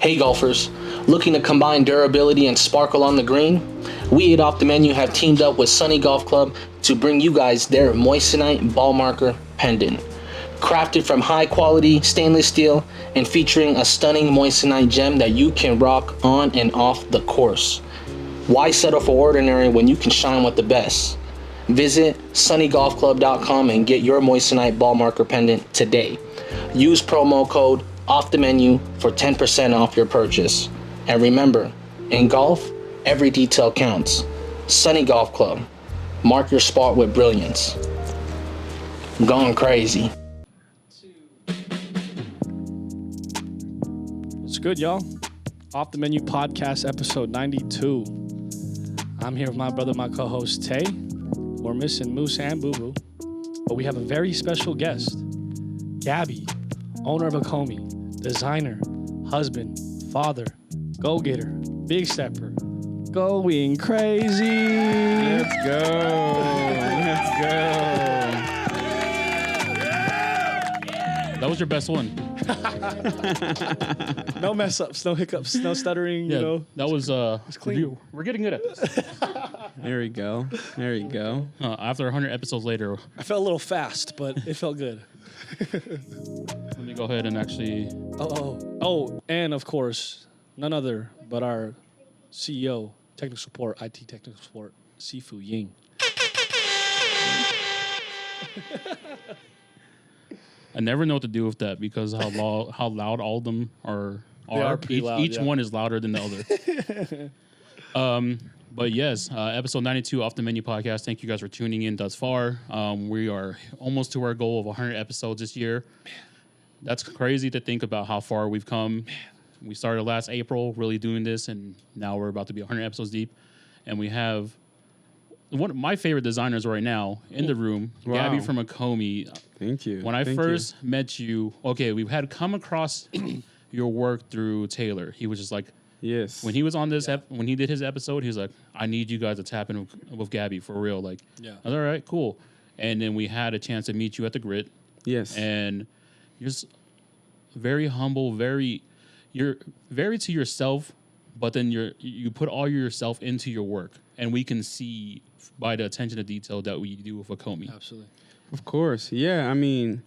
Hey golfers, looking to combine durability and sparkle on the green? We at Off the Menu have teamed up with Sonny Golf Club to bring you guys their Moissanite ball marker pendant. Crafted from high quality stainless steel and featuring a stunning Moissanite gem that you can rock on and off the course. Why settle for ordinary when you can shine with the best? Visit sunnygolfclub.com and get your Moissanite ball marker pendant today. Use promo code OFFTHEMENU for 10% off your purchase. And remember, in golf, every detail counts. Sonny Golf Club. Mark your spot with brilliance. Going crazy. What's good, y'all? Off the Menu Podcast, episode 92. I'm here with my brother, my co-host, Tay. We're missing Moose and Boo Boo. But we have a very special guest, Gaby, owner of Okito, designer, husband, father, go-getter, big stepper, going crazy. Let's go. Let's go. That was your best one. No mess ups, no hiccups, no stuttering, Yeah, you know. that was clean. We're getting good at this. There we go. There you go. After 100 episodes later, I felt a little fast, but it felt good. let me go ahead and actually. Oh, and of course, none other but our CEO, technical support, IT technical support, Sifu Ying. I never know what to do with that because how loud all of them are. They are pretty loud, each yeah. one is louder than the other. But yes, episode 92 Off the Menu Podcast. Thank you guys for tuning in thus far. We are almost to our goal of 100 episodes this year. That's crazy to think about how far we've come. We started last April really doing this, and now we're about to be 100 episodes deep. And we have one of my favorite designers right now in the room, Wow. Gaby from Okito. Thank you. When I Thank first met you, we've had come across your work through Taylor. He was just like, Yes. when he was on this, when he did his episode, he was like, I need you guys to tap in with Gaby for real. Like, Yeah. I was all right, cool. And then we had a chance to meet you at the Grit, Yes. and you're just very humble, you're very to yourself, but then you put all yourself into your work, and we can see by the attention to detail that we do with Okito. Absolutely. Of course. Yeah. I mean,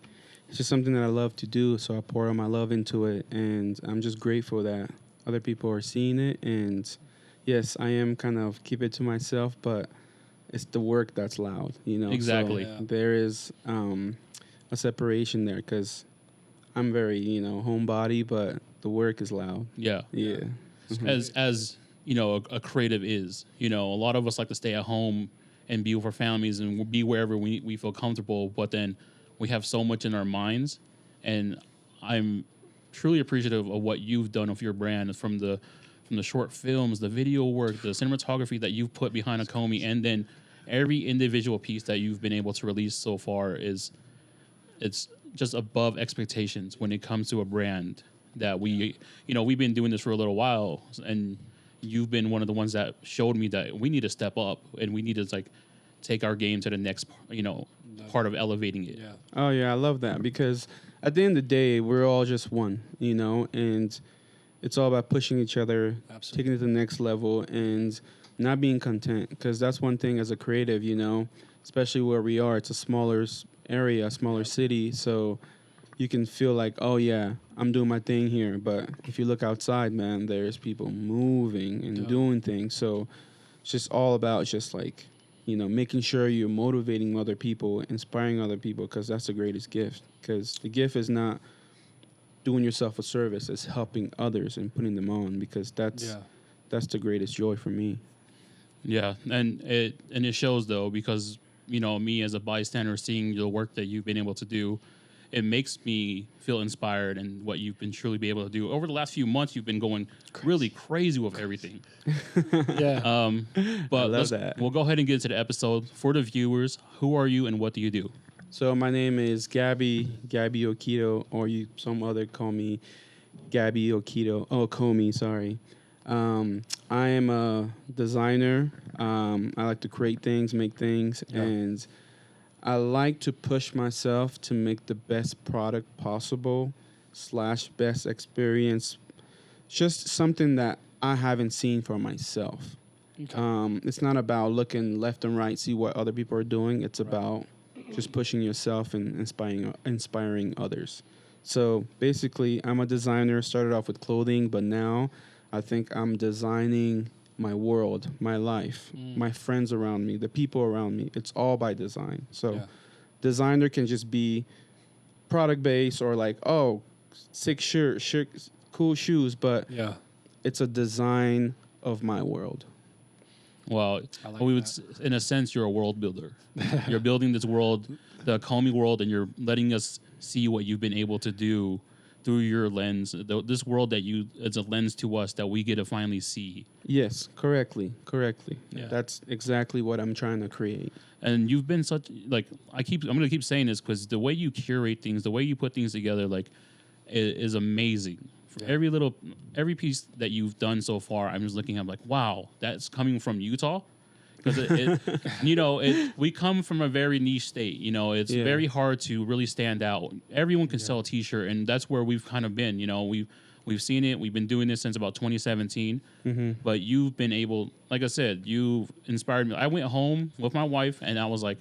it's just something that I love to do, so I pour all my love into it, and I'm just grateful that other people are seeing it. And yes, I am kind of keep it to myself, but it's the work that's loud, you know. Exactly. So there is a separation there because I'm very, homebody, but the work is loud. Yeah. Yeah. As you know, a creative is. You know, a lot of us like to stay at home and be with our families and be wherever we feel comfortable, but then we have so much in our minds, and I'm truly appreciative of what you've done with your brand, from the short films, the video work, the cinematography that you've put behind Okito, and then every individual piece that you've been able to release so far it's just above expectations when it comes to a brand that we've been doing this for a little while, and you've been one of the ones that showed me that we need to step up and we need to take our game to the next, part of elevating it. Yeah. Oh, yeah, I love that because at the end of the day, we're all just one, and it's all about pushing each other, Absolutely. taking it to the next level, and not being content because that's one thing as a creative, especially where we are. It's a smaller area, a smaller city, so you can feel like, oh, yeah, I'm doing my thing here. But if you look outside, man, there's people moving and doing things. So it's just all about just making sure you're motivating other people, inspiring other people, because that's the greatest gift. Because the gift is not doing yourself a service, it's helping others and putting them on, because that's the greatest joy for me. Yeah, and it shows though, because me as a bystander seeing the work that you've been able to do, it makes me feel inspired in what you've been truly be able to do. Over the last few months, you've been going really crazy with everything. Yeah. But I love that. We'll go ahead and get into the episode. For the viewers, who are you and what do you do? So my name is Gaby Okito, or some other call me Gaby Okito. Oh, Komi, sorry. I am a designer. I like to create things, make things, and I like to push myself to make the best product possible / best experience just something that I haven't seen for myself. Okay. It's not about looking left and right, see what other people are doing. It's about just pushing yourself and inspiring others. So basically, I'm a designer. Started off with clothing, but now I think I'm designing my world, my life, my friends around me, the people around me. It's all by design. So Yeah. designer can just be product based or like, oh, sick shirt, cool shoes, but Yeah. it's a design of my world. Well, I like we would, that. in a sense, you're a world builder. You're building this world, the Comey world, and you're letting us see what you've been able to do through your lens. This world that it's a lens to us that we get to finally see. Yes, correctly. Yeah. That's exactly what I'm trying to create. And you've been such like I'm gonna keep saying this because the way you curate things, the way you put things together, like is amazing. For every piece that you've done so far, I'm just looking at like, wow, that's coming from Utah. Because we come from a very niche state. You know, it's very hard to really stand out. Everyone can sell a T-shirt, and that's where we've kind of been. You know, we've seen it. We've been doing this since about 2017. But you've been able, like I said, you've inspired me. I went home with my wife, and I was like,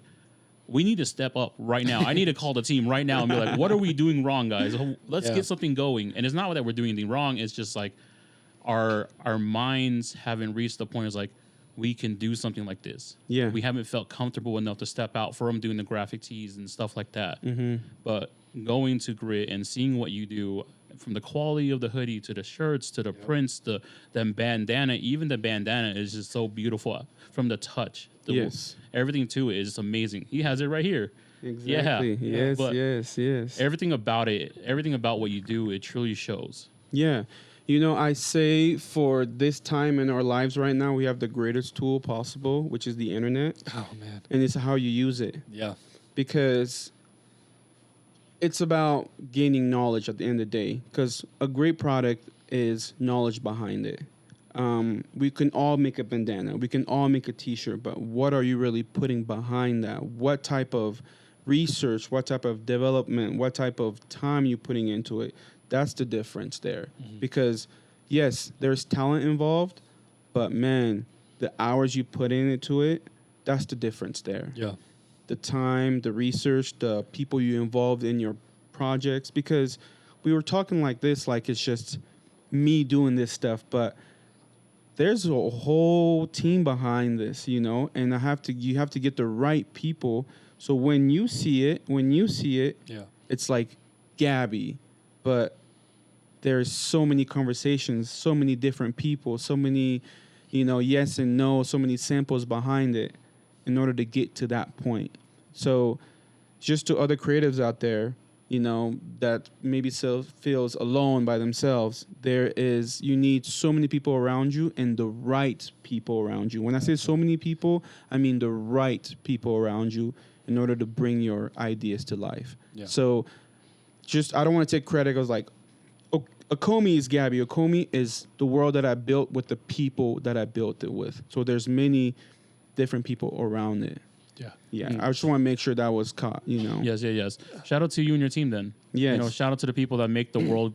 we need to step up right now. I need to call the team right now and be like, what are we doing wrong, guys? Let's get something going. And it's not that we're doing anything wrong. It's just like our minds haven't reached the point. It's like, we can do something like this. Yeah. We haven't felt comfortable enough to step out from doing the graphic tees and stuff like that. But going to Grit and seeing what you do, from the quality of the hoodie to the shirts to the prints, the bandana, even the bandana is just so beautiful from the touch. Everything to it is just amazing. He has it right here. Exactly. Yeah. Yes. Everything about it, everything about what you do, it truly shows. Yeah. You know, I say for this time in our lives right now, we have the greatest tool possible, which is the internet. Oh man. And it's how you use it. Yeah. Because it's about gaining knowledge at the end of the day. Because a great product is knowledge behind it. We can all make a bandana. We can all make a T-shirt. But what are you really putting behind that? What type of research, what type of development, what type of time you putting into it? That's the difference there. Because, yes, there's talent involved. But, man, the hours you put into it, that's the difference there. Yeah. The time, the research, the people you involved in your projects. Because we were talking like this, like it's just me doing this stuff, but there's a whole team behind this, you know, and you have to get the right people. So when you see it, Yeah. it's like Gaby, but there's so many conversations, so many different people, so many, you know, yes and no, so many samples behind it in order to get to that point. So just to other creatives out there, you know, that maybe feels alone by themselves, you need so many people around you and the right people around you. When I say so many people, I mean the right people around you in order to bring your ideas to life. Yeah. So I don't want to take credit. I was like, Okomi is Gaby. Okomi is the world that I built with the people that I built it with. So there's many different people around it. Yeah. Yeah, I just want to make sure that was caught, you know. Yes. Shout out to you and your team then. Yes. You know, shout out to the people that make the world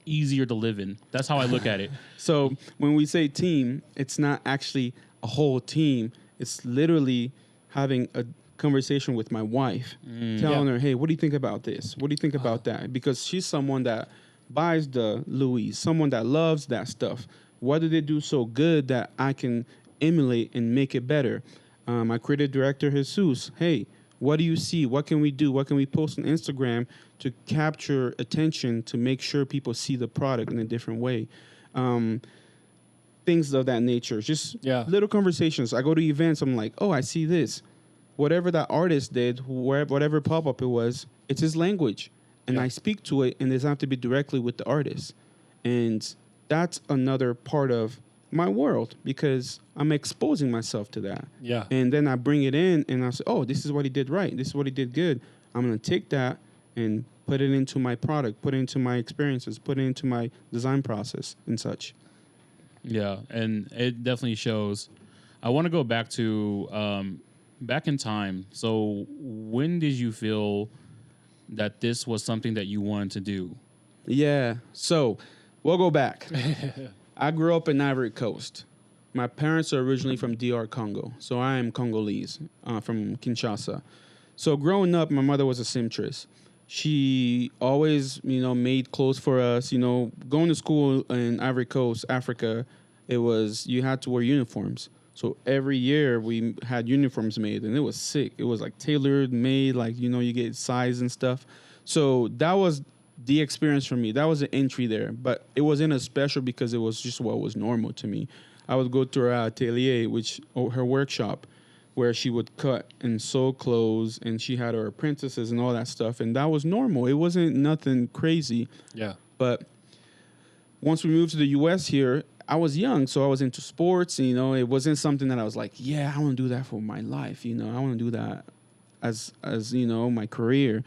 easier to live in. That's how I look at it. So when we say team, it's not actually a whole team. It's literally having a conversation with my wife, telling her, hey, what do you think about this? What do you think about that? Because she's someone that buys the Louis, someone that loves that stuff. What did they do so good that I can emulate and make it better? My creative director, Jesus, hey, what do you see? What can we do? What can we post on Instagram to capture attention, to make sure people see the product in a different way? Things of that nature. Just little conversations. I go to events, I'm like, oh, I see this. Whatever that artist did, whatever pop-up it was, it's his language. And I speak to it, and it doesn't have to be directly with the artist. And that's another part of my world because I'm exposing myself to that. Yeah. And then I bring it in, and I say, oh, this is what he did right. This is what he did good. I'm going to take that and put it into my product, put it into my experiences, put it into my design process and such. Yeah, and it definitely shows. I want to go back to back in time. So when did you feel that this was something that you wanted to do? Yeah. So we'll go back. I grew up in Ivory Coast. My parents are originally from DR Congo, so I am Congolese, from Kinshasa. So growing up, my mother was a seamstress. She always, made clothes for us. Going to school in Ivory Coast, Africa, you had to wear uniforms. So every year we had uniforms made, and it was sick. It was like tailored, made, like, you get size and stuff. So that was the experience for me. That was the entry there. But it wasn't as special because it was just what was normal to me. I would go to her atelier, her workshop, where she would cut and sew clothes, and she had her apprentices and all that stuff. And that was normal. It wasn't nothing crazy. Yeah. But once we moved to the U.S. here, I was young, so I was into sports. It wasn't something that I was like, yeah, I want to do that for my life. I want to do that as my career.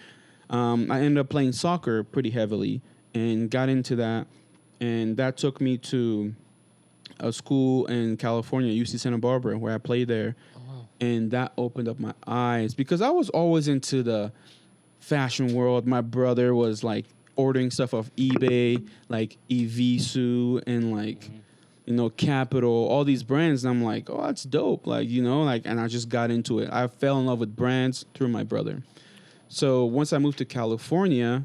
I ended up playing soccer pretty heavily and got into that. And that took me to a school in California, UC Santa Barbara, where I played there. Oh, wow. And that opened up my eyes because I was always into the fashion world. My brother was like ordering stuff off eBay, like Evisu and like, Capital, all these brands. And I'm like, oh, that's dope. And I just got into it. I fell in love with brands through my brother. So once I moved to California,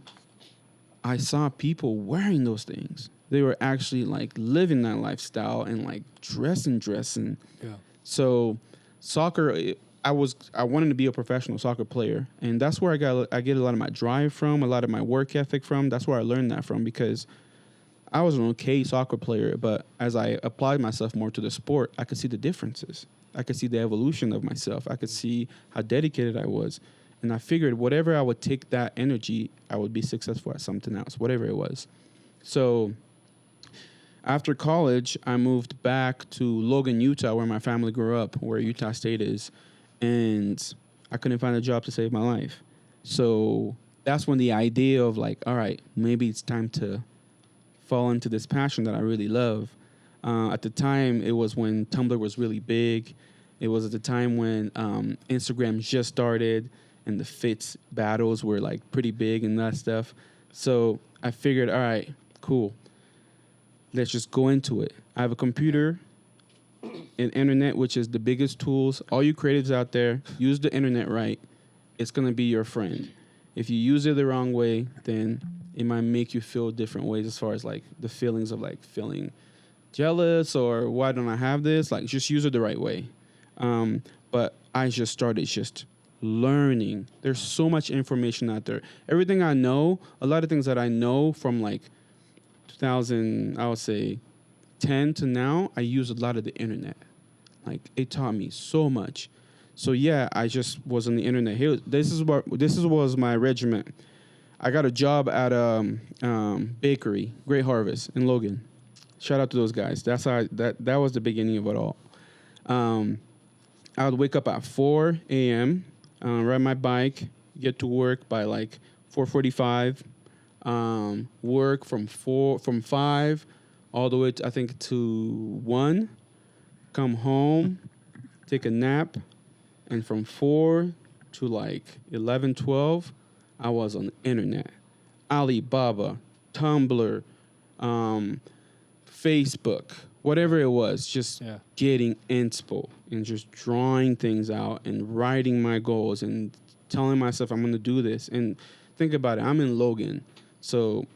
I saw people wearing those things. They were actually like living that lifestyle and like dressing. Yeah. So soccer, I wanted to be a professional soccer player, and that's where I get a lot of my drive from, a lot of my work ethic from. That's where I learned that from, because I was an okay soccer player, but as I applied myself more to the sport, I could see the differences. I could see the evolution of myself. I could see how dedicated I was. And I figured whatever I would take that energy, I would be successful at something else, whatever it was. So after college, I moved back to Logan, Utah, where my family grew up, where Utah State is. And I couldn't find a job to save my life. So that's when the idea of like, all right, maybe it's time to fall into this passion that I really love. At the time, it was when Tumblr was really big. It was at the time when Instagram just started and the fits battles were like pretty big and that stuff. So I figured, all right, cool. Let's just go into it. I have a computer and internet, which is the biggest tools. All you creatives out there, use the internet right. It's going to be your friend. If you use it the wrong way, then it might make you feel different ways as far as like the feelings of like feeling jealous or why don't I have this? Like just use it the right way. But I just started just learning. There's so much information out there. Everything I know, a lot of things that I know from like 2000, I would say 10 to now, I use a lot of the internet. Like it taught me so much. So yeah, I just was on the internet. Here, this was my regiment. I got a job at a bakery, Great Harvest in Logan. Shout out to those guys. That's how that was the beginning of it all. I would wake up at 4 a.m., ride my bike, get to work by like 4:45. Work from 5 all the way to, I think, to 1. Come home, take a nap, and from 4 to like 11, 12, I was on the internet. Alibaba, Tumblr, Facebook, whatever it was, just getting inspo and just drawing things out and writing my goals and telling myself I'm going to do this. And think about it, I'm in Logan. So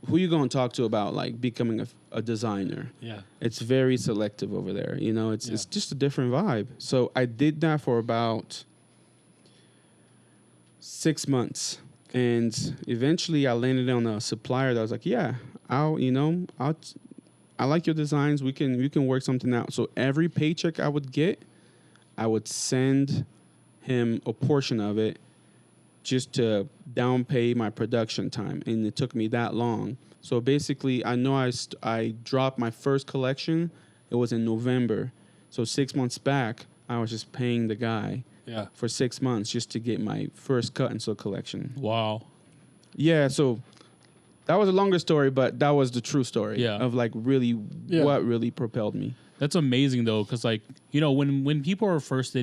who you going to talk to about like becoming a designer? Yeah. It's very selective over there. It's just a different vibe. So I did that for about 6 months. And eventually I landed on a supplier that was like, yeah, I like your designs. We can work something out. So every paycheck I would get, I would send him a portion of it just to down pay my production time. And it took me that long. So basically, I know I dropped my first collection. It was in November. So 6 months back, I was just paying the guy for 6 months just to get my first cut and sew collection. Wow. Yeah, so that was a longer story, but that was the true story of like really what really propelled me. That's amazing though, because like, when people are first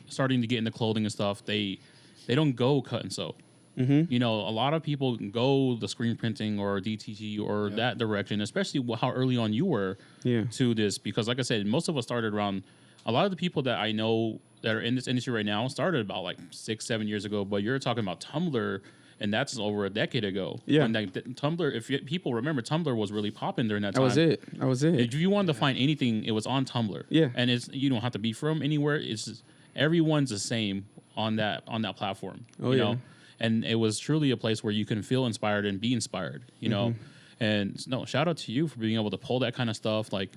starting to get into clothing and stuff, they don't go cut and sew. You know, a lot of people go the screen printing or DTG or that direction, especially how early on you were to this. Because like I said, most of us started around, a lot of the people that I know that are in this industry right now started about like 6-7 years ago, but you're talking about Tumblr, and that's over a decade ago. Yeah. And like Tumblr, if people remember, Tumblr was really popping during that time. That was it. If you wanted to find anything, it was on Tumblr. Yeah. And you don't have to be from anywhere. It's just, everyone's the same on that platform. You know? And it was truly a place where you can feel inspired and be inspired, you know? And no, shout out to you for being able to pull that kind of stuff. Like,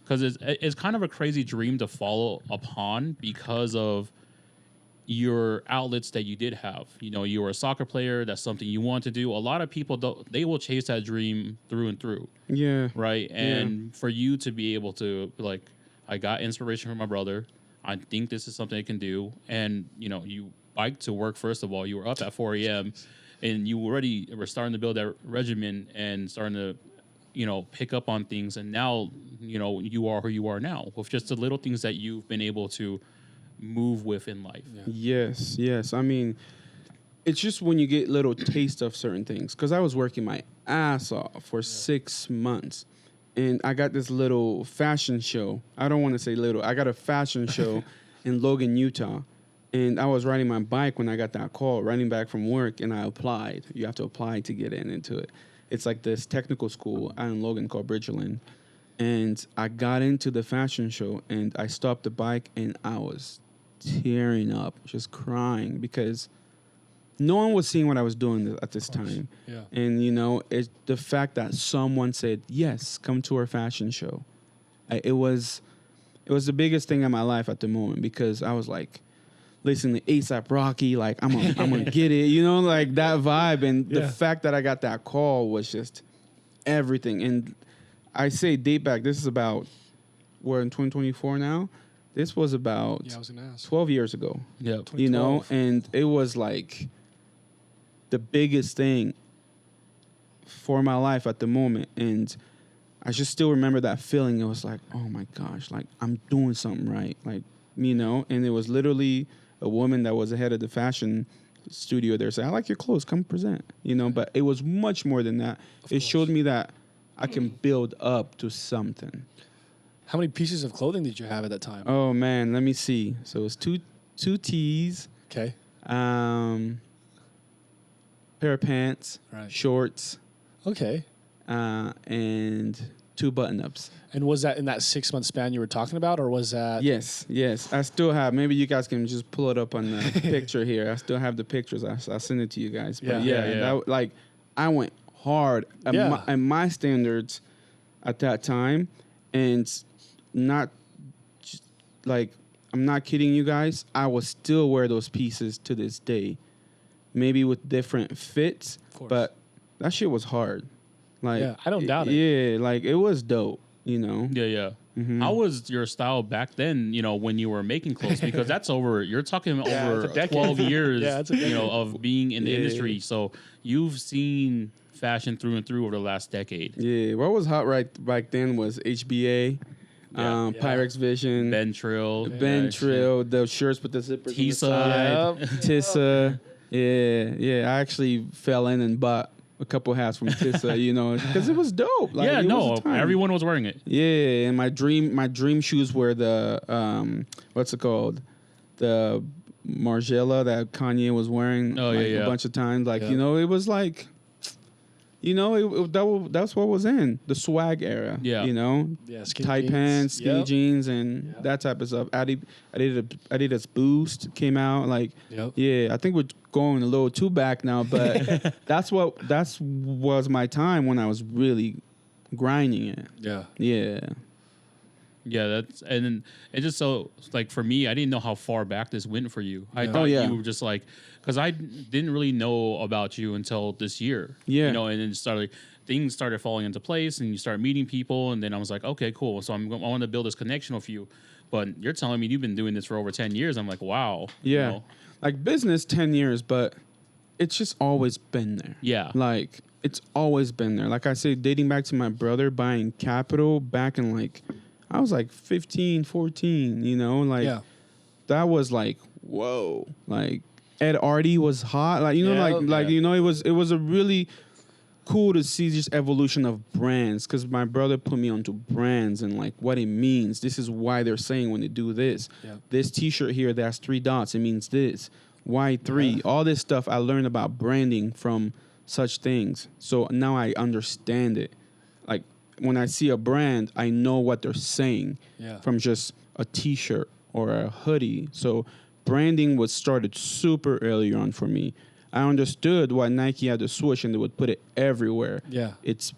because it's kind of a crazy dream to follow upon because of your outlets that you did have. You know, you were a soccer player. That's something you want to do. A lot of people, they will chase that dream through and through. Yeah. Right. And for you to be able to, like, I got inspiration from my brother. I think this is something I can do. And, you know, you biked to work, first of all. You were up at 4 a.m. and you already were starting to build that regimen and starting to, you know, pick up on things. And now, you know, you are who you are now with just the little things that you've been able to move with in life. Yes. I mean, it's just when you get little taste of certain things. Because I was working my ass off for 6 months. And I got this little fashion show. I don't want to say little. I got a fashion show in Logan, Utah. And I was riding my bike when I got that call, riding back from work, and I applied. You have to apply to get into it. It's like this technical school out in Logan called Bridgeland. And I got into the fashion show, and I stopped the bike, and I was tearing up, just crying, because no one was seeing what I was doing at this time. Yeah. And, you know, it's the fact that someone said, yes, come to our fashion show. It was the biggest thing in my life at the moment, because I was like, listening to A$AP Rocky, like, I'm gonna get it, you know, like that vibe. And the fact that I got that call was just everything. And I say date back, this is about, we're in 2024 now. This was about 12 years ago. Yeah, you know, and it was like the biggest thing for my life at the moment. And I just still remember that feeling. It was like, oh my gosh, like I'm doing something right. Like, you know, and it was literally a woman that was the head of the fashion studio there said, I like your clothes, come present, you know, but it was much more than that. It showed me that I can build up to something. How many pieces of clothing did you have at that time? Oh man, let me see. So it was two tees. Okay. Pair of pants, shorts. Okay. And 2 button-ups. And was that in that 6 month span you were talking about, or was that? Yes. I still have. Maybe you guys can just pull it up on the picture here. I still have the pictures. I'll send it to you guys. But that, like, I went hard at my standards at that time, and not like, I'm not kidding you guys. I will still wear those pieces to this day, maybe with different fits, but that shit was hard. Like, yeah, I don't doubt it. Yeah, like it was dope, you know. Yeah. Mm-hmm. How was your style back then, you know, when you were making clothes? Because that's you're talking over 12 years, you know, of being in the industry. So you've seen fashion through and through over the last decade. Yeah, what was hot back then was HBA, Pyrex Vision, Ben Trill, the shirts with the zippers on the side, Tissa. Yeah, I actually fell in and bought a couple hats from Tissa, you know, because it was dope. Like, everyone was wearing it. Yeah, and my dream shoes were the what's it called, the Margiela that Kanye was wearing a bunch of times. Like, you know, it was like, you know, that's what was in the swag era. Yeah, you know, tight pants, skinny jeans, and that type of stuff. Adidas Boost came out. Like, I think we're going a little too back now, but that was my time when I was really grinding it. That's, and then it just, so like for me, I didn't know how far back this went for you. I thought you were just like, because I didn't really know about you until this year. You know, and then things started falling into place, and you start meeting people, and then I was like, okay, cool. So I want to build this connection with you. But you're telling me you've been doing this for over 10 years. I'm like, wow. Yeah. You know? Like business 10 years, but it's just always been there. Yeah. Like, it's always been there. Like I say, dating back to my brother buying Capital back in like, I was like 15, 14, you know, like that was like, whoa, like Ed Artie was hot. Like, you know, Yeah. you know, it was a really cool to see just evolution of brands, because my brother put me onto brands and like what it means. This is why they're saying when they do this. Yeah. This T-shirt here that has 3 dots, it means this. Why 3? Yeah. All this stuff I learned about branding from such things. So now I understand it. Like when I see a brand, I know what they're saying from just a T-shirt or a hoodie. So branding was started super early on for me. I understood why Nike had the swoosh and they would put it everywhere. Yeah. It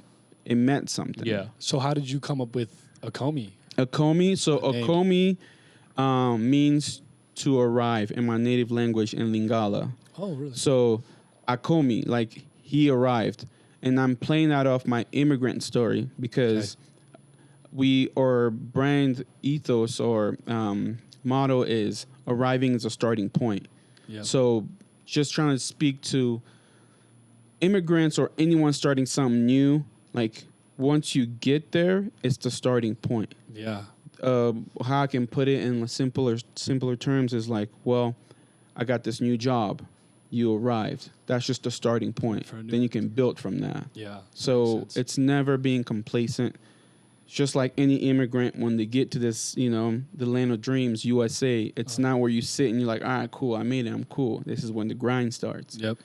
meant something. Yeah. So how did you come up with Akomi? Akomi. So The name. Akomi means to arrive in my native language in Lingala. Oh, really? So Akomi, like he arrived. And I'm playing that off my immigrant story because our brand ethos or motto is arriving is a starting point. Yep. So just trying to speak to immigrants or anyone starting something new, like once you get there, it's the starting point. Yeah. How I can put it in simpler terms is like, well, I got this new job. You arrived. That's just the starting point. Then you can build from that. Yeah. So it's never being complacent. Just like any immigrant, when they get to this, you know, the land of dreams, USA, it's not where you sit and you're like, all right, cool, I made it, I'm cool. This is when the grind starts. Yep.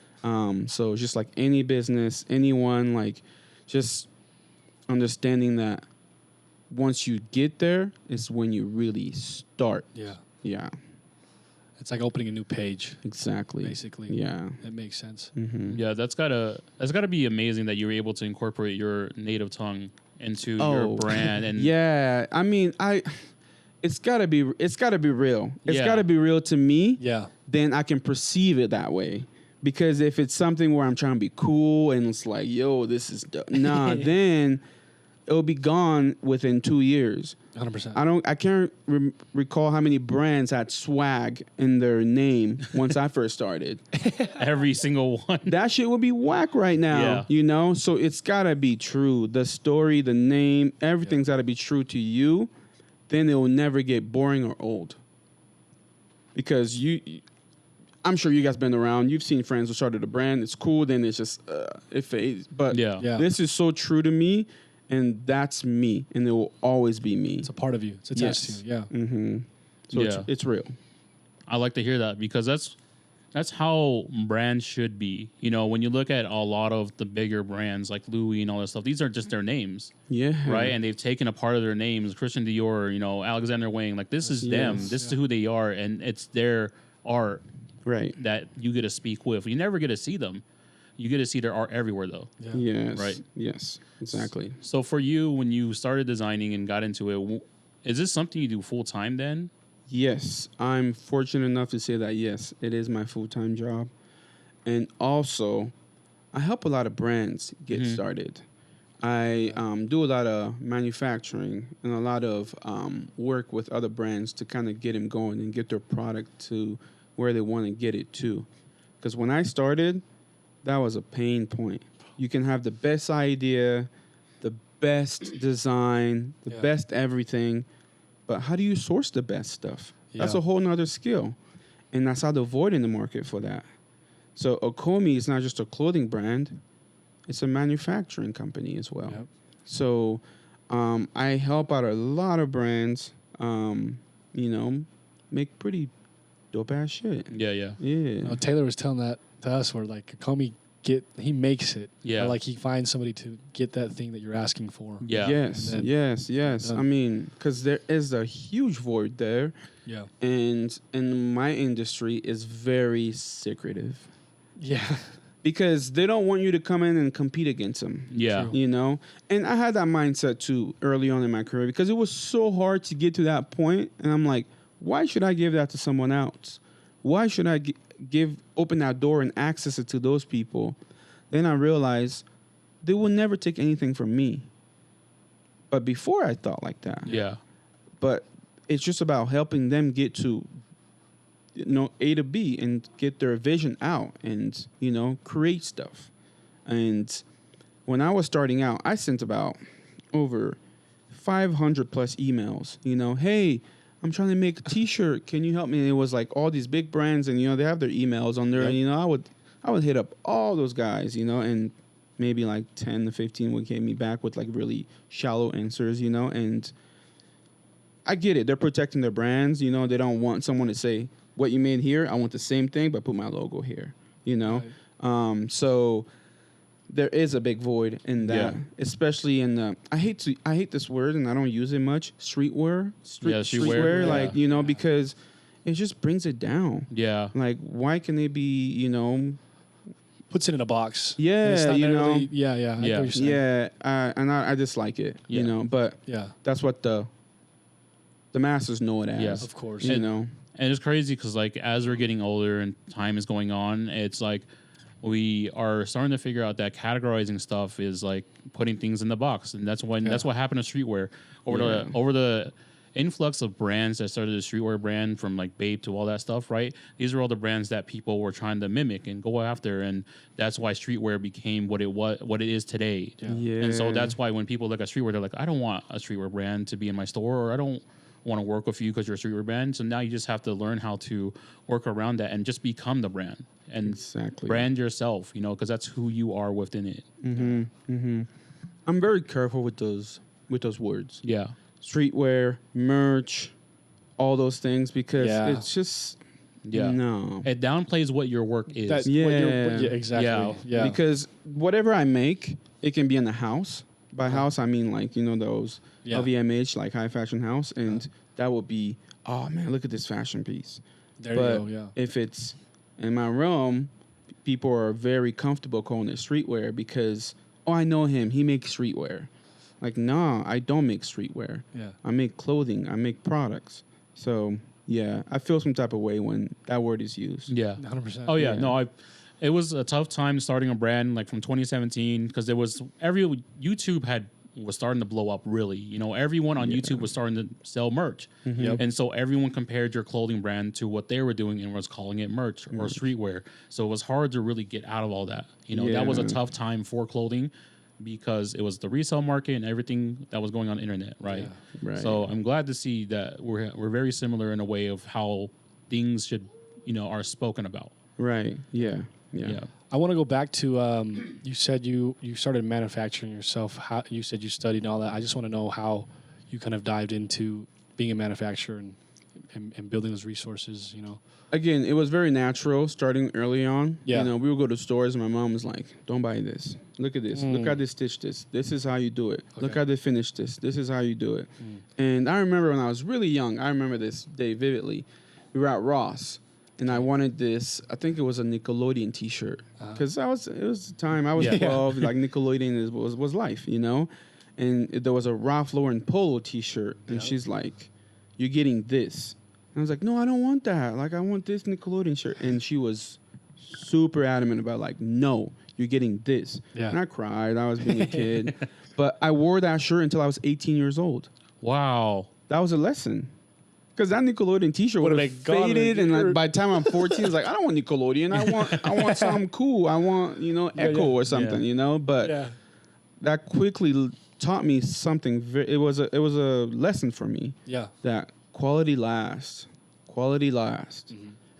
So just like any business, anyone, like just understanding that once you get there is when you really start. Yeah. Yeah, It's like opening a new page, exactly. basically. Yeah. That makes sense. Mm-hmm. Yeah, that's gotta be amazing that you were able to incorporate your native tongue into your brand. And yeah, I mean, it's gotta be real. It's Yeah. gotta be real to me. Yeah. Then I can perceive it that way. Because if it's something where I'm trying to be cool and it's like, yo, this is then it'll be gone within 2 years. 100%. I can't recall how many brands had swag in their name once I first started. every single one. That shit would be whack right now, Yeah. you know? So it's gotta be true. The story, the name, everything's gotta be true to you. Then it will never get boring or old. Because I'm sure you guys been around. You've seen friends who started a brand. It's cool. Then it's just, it fades. But Yeah. this is so true to me. And that's me. And it will always be me. It's a part of you. It's attached to you. Yeah. Mm-hmm. So Yeah. it's real. I like to hear that because that's how brands should be. You know, when you look at a lot of the bigger brands like Louis and all that stuff, these are just their names, Yeah. right? And they've taken a part of their names, Christian Dior, you know, Alexander Wang. Like this is them. This is who they are, and it's their art Right. that you get to speak with. You never get to see them. You get to see their art everywhere, though. Yeah. Yes. Right. Yes. Exactly. So for you, when you started designing and got into it, is this something you do full time then? Yes. I'm fortunate enough to say that, yes, it is my full-time job. And also, I help a lot of brands get started. I do a lot of manufacturing and a lot of work with other brands to kind of get them going and get their product to where they want to get it to. Because when I started, that was a pain point. You can have the best idea, the best design, the best everything, but how do you source the best stuff? That's Yeah. a whole nother skill. And that's how the void in the market for that. So Okomi is not just a clothing brand, it's a manufacturing company as well. Yep. So I help out a lot of brands, you know, make pretty dope ass shit. Yeah, yeah. Yeah. No, Taylor was telling that to us where like Comey he makes it. Yeah. Or, like he finds somebody to get that thing that you're asking for. Yeah. Yes, And then- yes. I mean, because there is a huge void there, Yeah. and in my industry is very secretive Yeah. because they don't want you to come in and compete against them. Yeah. True. You know, and I had that mindset too early on in my career because it was so hard to get to that point, and I'm like, why should I give that to someone else? Why should I open that door and access it to those people? Then I realized they will never take anything from me. But before I thought like that. Yeah. But it's just about helping them get to, you know, A to B and get their vision out and, you know, create stuff. And when I was starting out, I sent about over 500 plus emails, you know, hey, I'm trying to make a T-shirt. Can you help me? And it was like all these big brands, and they have their emails on there, and I would hit up all those guys, and maybe like 10 to 15 would hit me back with like really shallow answers, and I get it. They're protecting their brands, they don't want someone to say what you made here. I want the same thing, but put my logo here, Right. So there is a big void in that, especially in the, I hate this word and I don't use it much. Streetwear, streetwear, like, because it just brings it down. Yeah. Like, why can they be, Puts it in a box. Yeah, And it's not you know. really- yeah. I get what you're saying. Yeah, and I dislike it, but Yeah. that's what the masses know it as. Yeah. Of course. You know. And it's crazy because, like, as we're getting older and time is going on, it's like we are starting to figure out that categorizing stuff is like putting things in the box, and that's what happened to streetwear over the influx of brands that started the streetwear brand from like Babe to all that stuff. Right, these are all the brands that people were trying to mimic and go after, and that's why streetwear became what it is today. Yeah. And so that's why when people look at streetwear, they're like, I don't want a streetwear brand to be in my store, or I don't want to work with you because you're a streetwear brand. So now you just have to learn how to work around that and just become the brand and Exactly. brand yourself, because that's who you are within it. I'm very careful with those words. Yeah. Streetwear, merch, all those things, because Yeah. it's just Yeah. no. It downplays what your work is. That's Yeah. exactly. Yeah. Yeah. Because whatever I make, it can be in the house. By house, I mean like, those Yeah. LVMH, like high fashion house. And that would be, oh man, look at this fashion piece. There But you go. Yeah. if it's in my realm, people are very comfortable calling it streetwear because, oh, I know him. He makes streetwear. Like, nah, I don't make streetwear. Yeah. I make clothing. I make products. So, yeah, I feel some type of way when that word is used. Yeah. 100%. Oh yeah. Yeah. No, it was a tough time starting a brand like from 2017 because there was YouTube was starting to blow up really. Everyone on YouTube was starting to sell merch. Yep. And so everyone compared your clothing brand to what they were doing and was calling it merch or streetwear. So it was hard to really get out of all that. That was a Yeah. tough time for clothing because it was the resale market and everything that was going on the internet, right? Yeah. Right. So I'm glad to see that we're very similar in a way of how things should, are spoken about. Right. Yeah. Yeah. Yeah. I want to go back to you said you started manufacturing yourself. How you said you studied and all that. I just want to know how you kind of dived into being a manufacturer and building those resources. Again, it was very natural starting early on. Yeah. We would go to stores and my mom was like, don't buy this. Look at this. Look how they stitch this. This is how you do it. Look Okay. how they finish this. This is how you do it. And I remember when I was really young, I remember this day vividly. We were at Ross and I wanted this, I think it was a Nickelodeon t-shirt. Because it was the time I was 12, like Nickelodeon was life, And there was a Ralph Lauren polo t-shirt. And she's like, you're getting this. And I was like, no, I don't want that. Like, I want this Nickelodeon shirt. And she was super adamant about, like, no, you're getting this. Yeah. And I cried. I was being a kid. But I wore that shirt until I was 18 years old. Wow. That was a lesson. Because that Nickelodeon T-shirt would have Would've been gone faded, in a and year. like, by the time I'm 14, it's like I don't want Nickelodeon. I want something cool. I want Echo or something. But that quickly taught me something. It was a lesson for me. Yeah. That quality lasts,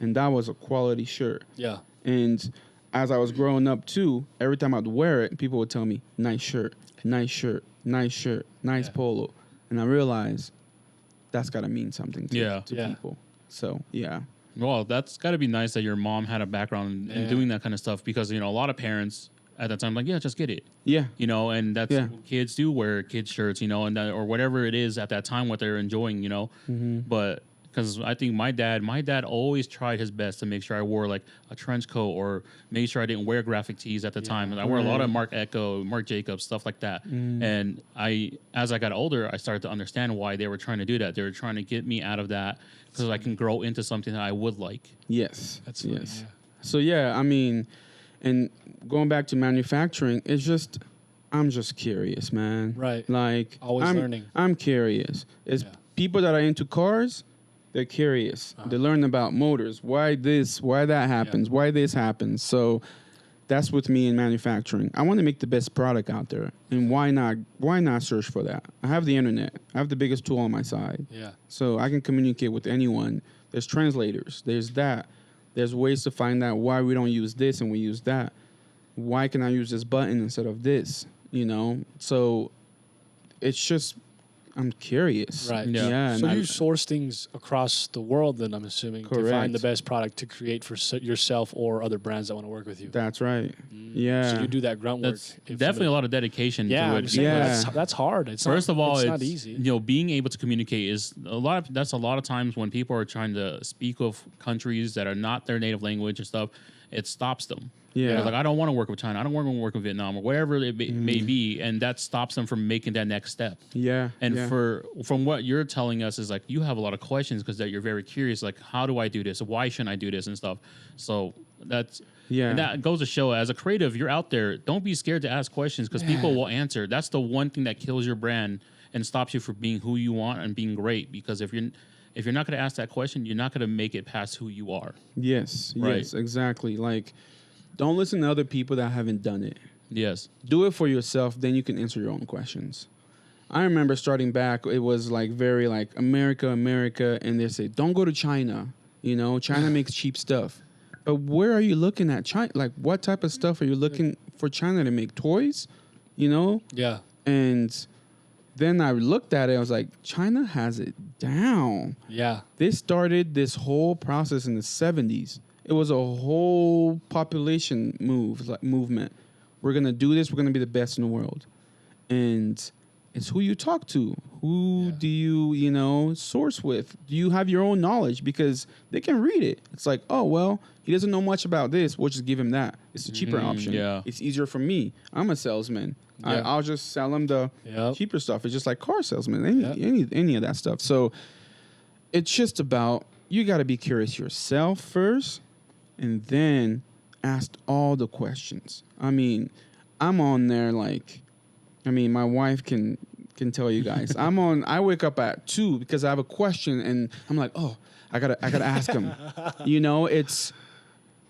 and that was a quality shirt. Yeah. And as I was growing up too, every time I'd wear it, people would tell me, "Nice shirt, nice shirt, nice shirt, nice polo," and I realized that's got to mean something to people. So, yeah. Well, that's got to be nice that your mom had a background in doing that kind of stuff because, a lot of parents at that time, like, yeah, just get it. Yeah. And that's kids do wear kids shirts, and that, or whatever it is at that time, what they're enjoying, But because I think my dad always tried his best to make sure I wore like a trench coat or make sure I didn't wear graphic tees at the time. And I wore a lot of Marc Ecko, Marc Jacobs, stuff like that. And as I got older, I started to understand why they were trying to do that. They were trying to get me out of that so I can grow into something that I would like. Yes. That's funny, yes. yeah. So, yeah, I mean, and going back to manufacturing, it's just, I'm just curious, man. Right. Like, Always learning. I'm curious. It's people that are into cars, they're curious. They learn about motors. Why this? Why that happens? Why this happens? So That's with me in manufacturing. I want to make the best product out there, and why not search for that? I have the internet. I have the biggest tool on my side. Yeah. So I can communicate with anyone. There's translators. There's that. There's ways to find out why we don't use this and we use that. Why can I use this button instead of this? You know? So it's just, I'm curious. Right. Yeah. So you source things across the world, then I'm assuming, to find Correct. the best product to create for yourself or other brands that want to work with you. That's right. Yeah. So you do that grunt work. That's definitely a lot of dedication Yeah, to I'm it. saying, Yeah. that's hard. It's First of all, it's not easy. You know, being able to communicate is that's a lot of times when people are trying to speak of countries that are not their native language and stuff, it stops them. Yeah. They're like, I don't want to work with China. I don't want to work with Vietnam or wherever it may be, and that stops them from making that next step. Yeah. And yeah. from what you're telling us is like you have a lot of questions because that you're very curious. Like, how do I do this? Why shouldn't I do this and stuff? So and that goes to show as a creative, you're out there. Don't be scared to ask questions because people will answer. That's the one thing that kills your brand and stops you from being who you want and being great. Because if you're not going to ask that question, you're not going to make it past who you are. Yes. Right. Yes. Exactly. Like, don't listen to other people that haven't done it. Yes. Do it for yourself, then you can answer your own questions. I remember starting back, it was like very like America, and they say, don't go to China. You know, China makes cheap stuff. But where are you looking at China? Like, what type of stuff are you looking for China to make? Toys? You know? Yeah. And then I looked at it, I was like, China has it down. Yeah. They started this whole process in the 70s. It was a whole population movement. We're going to do this. We're going to be the best in the world. And it's who you talk to. Who do you, source with? Do you have your own knowledge? Because they can read it. It's like, oh, well, he doesn't know much about this. We'll just give him that. It's a cheaper option. Yeah. It's easier for me. I'm a salesman. Yeah. I'll just sell him the Yep. cheaper stuff. It's just like car salesman, any of that stuff. So it's just about, you got to be curious yourself first. And then asked all the questions. I mean, I'm on there my wife can tell you guys. I wake up at 2 because I have a question and I'm like, oh, I gotta ask him.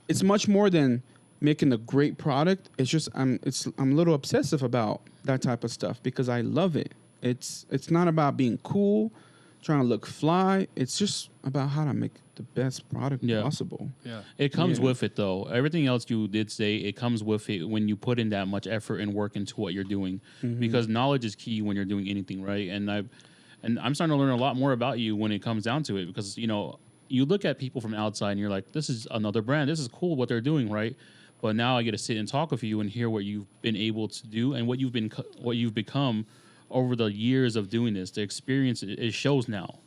It's much more than making a great product. It's just I'm a little obsessive about that type of stuff because I love it. It's not about being cool, trying to look fly. It's just about how to make the best product possible. Yeah. It comes with it, though. Everything else you did say, it comes with it when you put in that much effort and work into what you're doing. Because knowledge is key when you're doing anything, right? And I'm starting to learn a lot more about you when it comes down to it. Because, you look at people from outside and you're like, this is another brand. This is cool what they're doing, right? But now I get to sit and talk with you and hear what you've been able to do and what you've become over the years of doing this. The experience, it shows now.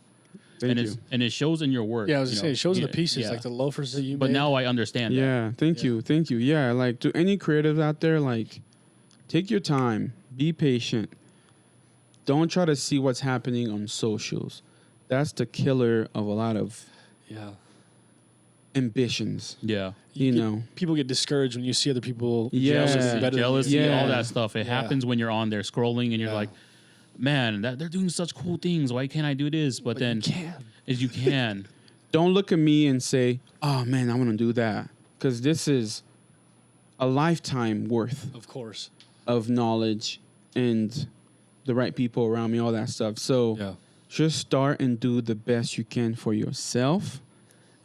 Thank you. And it shows in your work. Yeah, I was going to say, it shows in the pieces, like the loafers that you But made. now I understand that. Yeah, thank you. Yeah, like to any creatives out there, like take your time, be patient. Don't try to see what's happening on socials. That's the killer of a lot of ambitions. Yeah. People get discouraged when you see other people Yeah. Jealousy, Yeah. all that stuff. It happens when you're on there scrolling and you're like, man, they're doing such cool things. Why can't I do this? But then you can. Don't look at me and say, oh man, I want to do that. Because this is a lifetime worth Of course. of knowledge and the right people around me, all that stuff. So just start and do the best you can for yourself.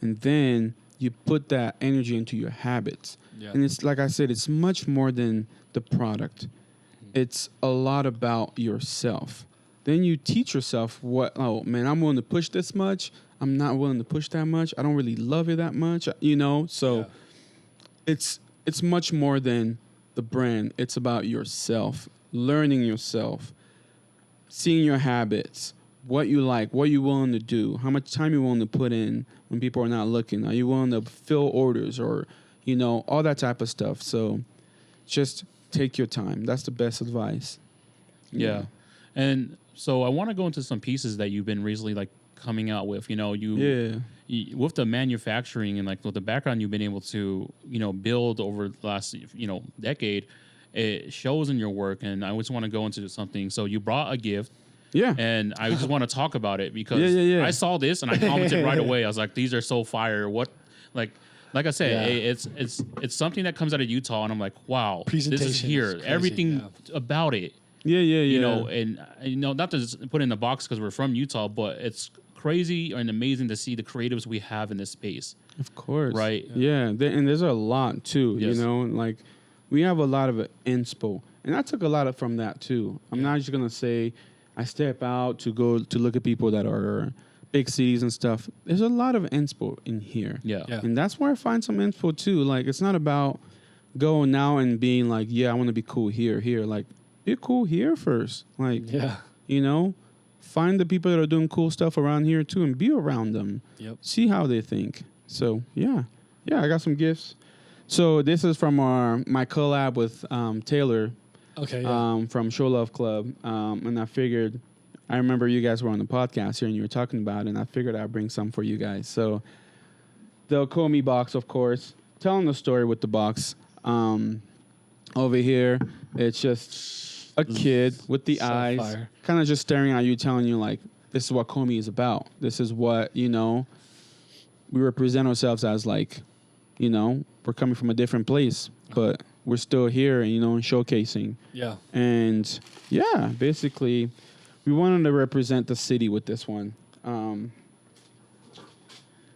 And then you put that energy into your habits. Yeah. And it's like I said, it's much more than the product. It's a lot about yourself. Then you teach yourself oh man, I'm willing to push this much. I'm not willing to push that much. I don't really love it that much, So it's much more than the brand. It's about yourself, learning yourself, seeing your habits, what you like, what you're willing to do, how much time you're willing to put in when people are not looking. Are you willing to fill orders or, all that type of stuff. So just take your time. That's the best advice. Yeah. And so I want to go into some pieces that you've been recently like coming out with, you with the manufacturing and like with the background you've been able to, build over the last, decade, it shows in your work. And I just want to go into something. So you brought a gift. Yeah. And I just want to talk about it because I I saw this and I commented right away. I was like, these are so fire. What, like, like I said, Yeah. it's something that comes out of Utah, and I'm like, wow, this is Presentation here. is crazy, Everything about it, Yeah. you know, and not to just put it in the box because we're from Utah, but it's crazy and amazing to see the creatives we have in this space. Of course. Right. Yeah. And there's a lot too, Yes. you know, like we have a lot of inspo. And I took a lot from that too. I'm not just going to say I step out to go to look at people that are big cities and stuff. There's a lot of inspo in here. Yeah. Yeah. And that's where I find some inspo too. Like it's not about going now and being like, yeah, I want to be cool here. Like be cool here first. Like, Yeah. you know, find the people that are doing cool stuff around here too and be around them. Yep. See how they think. So yeah, I got some gifts. So this is from my collab with Taylor Okay. Yeah. from Show Love Club, and I remember you guys were on the podcast here and you were talking about it, and I figured I'd bring some for you guys. So the Comey box, of course, telling the story with the box. Over here, it's just a kid with the So eyes, fire. kind of just staring at you, telling you like, this is what Comey is about. This is what, you know, we represent ourselves as, like, you know, we're coming from a different place, but we're still here, you know, and showcasing. Yeah. And yeah, basically, we wanted to represent the city with this one.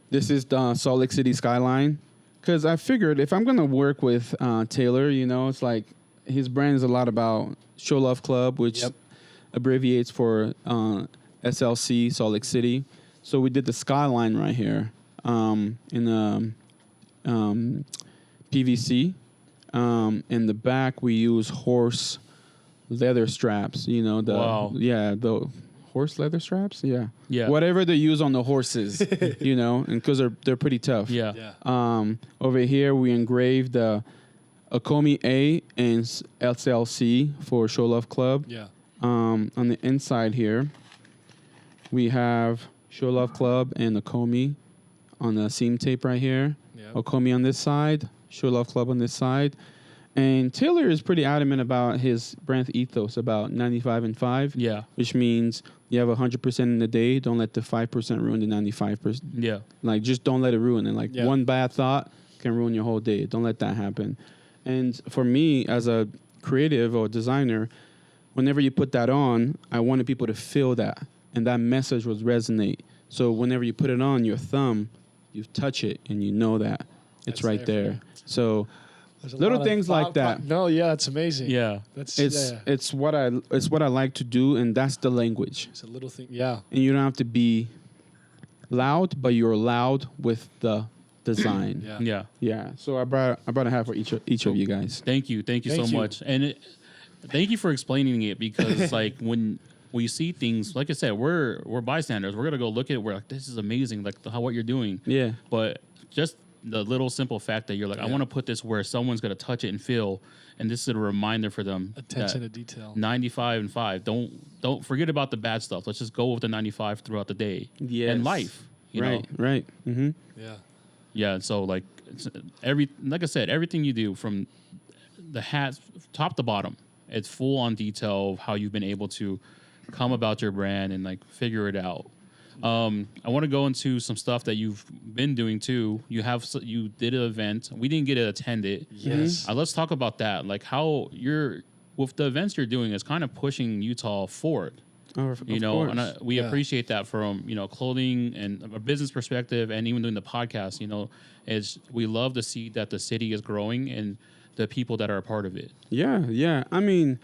This is the Salt Lake City skyline. Because I figured if I'm going to work with Taylor, you know, it's like his brand is a lot about Show Love Club, which abbreviates for SLC, Salt Lake City. So we did the skyline right here in PVC. In the back, we use horse leather straps, you know. The horse leather straps, yeah. Whatever they use on the horses, you know, and because they're pretty tough. Yeah. Over here, we engraved the Akomi A and SLC for Show Love Club. Yeah. On the inside here, we have Show Love Club and Akomi on the seam tape right here. Yeah. Akomi on this side, Show Love Club on this side. And Taylor is pretty adamant about his brand ethos, about 95 and 5. Yeah. Which means you have 100% in the day. Don't let the 5% ruin the 95%. Yeah. Like, just don't let it ruin it. Like, Yeah. one bad thought can ruin your whole day. Don't let that happen. And for me, as a creative or designer, whenever you put that on, I wanted people to feel that. And that message would resonate. So whenever you put it on your thumb, you touch it and you know that it's That's right there for there. you. So There's a little lot of things like thought- that. No, yeah, that's amazing. Yeah. That's It's what I like to do, and that's the language. It's a little thing. Yeah. And you don't have to be loud, but you're loud with the design. Yeah. Yeah. Yeah. So I brought a hat for each of you guys. Thank you Thank so you. much, and thank you for explaining it because like when we see things, like I said, we're bystanders. We're gonna go look at it. We're like, this is amazing, like what you're doing. Yeah. But just the little simple fact that you're like, I want to put this where someone's gonna touch it and feel, and this is a reminder for them. Attention that to detail. 95 and 5. Don't forget about the bad stuff. Let's just go with the 95 throughout the day. Yes. And life. You know? Right. Mm-hmm. Yeah. Yeah, so like like I said, everything you do from the hat top to bottom, it's full on detail of how you've been able to come about your brand and like figure it out. I want to go into some stuff that you've been doing too. You did an event. We didn't get to attend it. Yes. Let's talk about that. Like how you're with the events you're doing is kind of pushing Utah forward. You know, and we appreciate that from, you know, clothing and a business perspective, and even doing the podcast, you know, we love to see that the city is growing and the people that are a part of it. Yeah. I mean,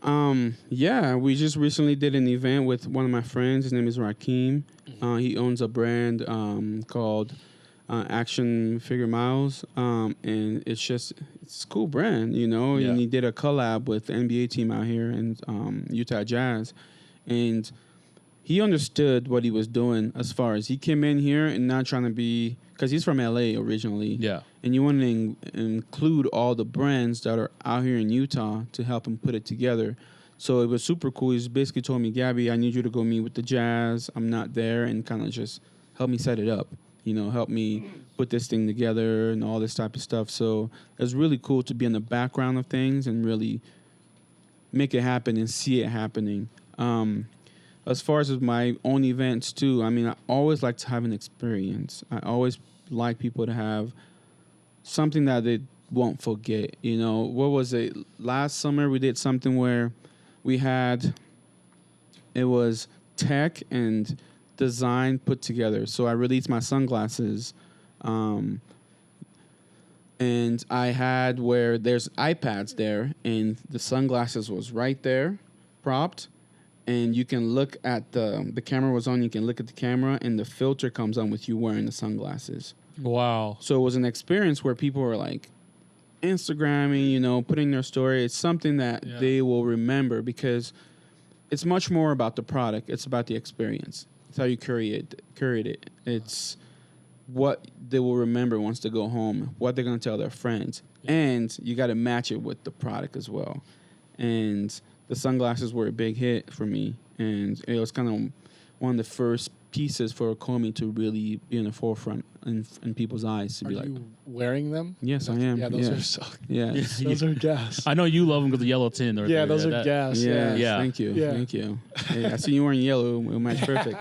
we just recently did an event with one of my friends. His name is Rakeem. He owns a brand called Action Figure Miles, and it's a cool brand, you know. Yeah. And he did a collab with the NBA team out here in Utah Jazz, and he understood what he was doing as far as he came in here and not trying to be, because he's from LA originally. Yeah. And you want to include all the brands that are out here in Utah to help him put it together. So it was super cool. He just basically told me, Gaby, I need you to go meet with the Jazz. I'm not there, and kind of just help me set it up. You know, help me put this thing together and all this type of stuff. So it's really cool to be in the background of things and really make it happen and see it happening. As far as my own events too, I mean, I always like to have an experience. I always like people to have something that they won't forget. You know, what was it? Last summer we did something where it was tech and design put together. So I released my sunglasses. And I had where there's iPads there, and the sunglasses was right there, propped, and you can look at the camera was on. You can look at the camera, and the filter comes on with you wearing the sunglasses. Wow. So it was an experience where people were like Instagramming, you know, putting their story. It's something that they will remember because it's much more about the product. It's about the experience. It's how you curate it. It's what they will remember once they go home, what they're going to tell their friends. And you got to match it with the product as well. And the sunglasses were a big hit for me. And it was kind of one of the first pieces for Komi to really be in the forefront in people's eyes. To Are be like, you wearing them? yes, I am. Yeah, those are so. Yeah. Those are gas. I know you love them because the yellow tin. Or Yeah, those are gas. Yeah. Yeah. Thank you. Yeah. Thank you. Hey, I see you wearing yellow. It'll match perfect.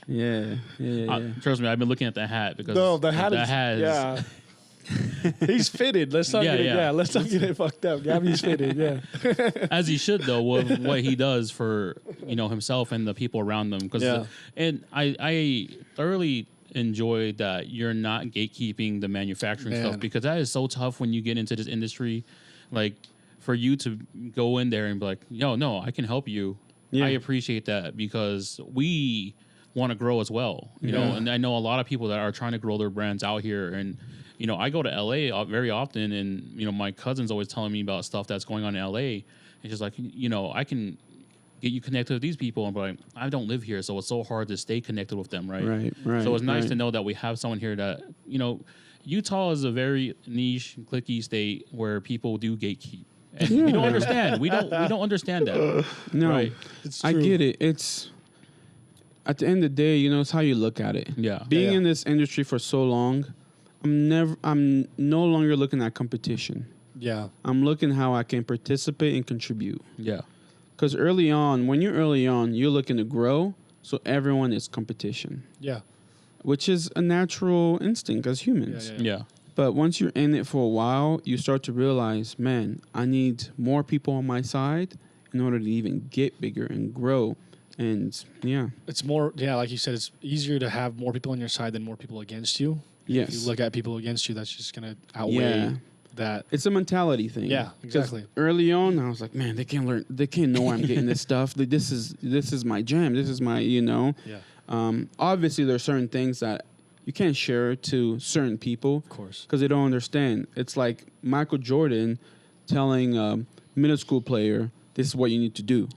Yeah. Trust me, I've been looking at the hat because No, the hat is. is Yeah. He's fitted. Let's not let's not get it fucked up. Gaby's fitted. Yeah. as he should though with what he does for himself and the people around him. And I thoroughly enjoy that you're not gatekeeping the manufacturing stuff because that is so tough when you get into this industry. Like for you to go in there and be like, no, I can help you. Yeah. I appreciate that because we want to grow as well, you know, and I know a lot of people that are trying to grow their brands out here. And, I go to LA very often and, my cousin's always telling me about stuff that's going on in LA. It's just like, I can get you connected with these people. And like, I don't live here. So it's so hard to stay connected with them. Right. So it's nice to know that we have someone here that, Utah is a very niche, cliquey state where people do gatekeep. And we don't understand. We don't understand that. No, right. I get it. It's at the end of the day, it's how you look at it. Yeah. Being in this industry for so long, I'm no longer looking at competition. Yeah. I'm looking how I can participate and contribute. Yeah. Because when you're early on, you're looking to grow. So everyone is competition. Yeah. Which is a natural instinct as humans. Yeah. But once you're in it for a while, you start to realize, man, I need more people on my side in order to even get bigger and grow. And it's more, like you said, it's easier to have more people on your side than more people against you. Yes. If you look at people against you, that's just going to outweigh that. It's a mentality thing. Yeah, exactly. Early on, I was like, man, they can't know I'm getting this stuff. Like, this is my jam. This is my, Yeah. Obviously, there are certain things that you can't share to certain people. Of course. Because they don't understand. It's like Michael Jordan telling a middle school player, this is what you need to do.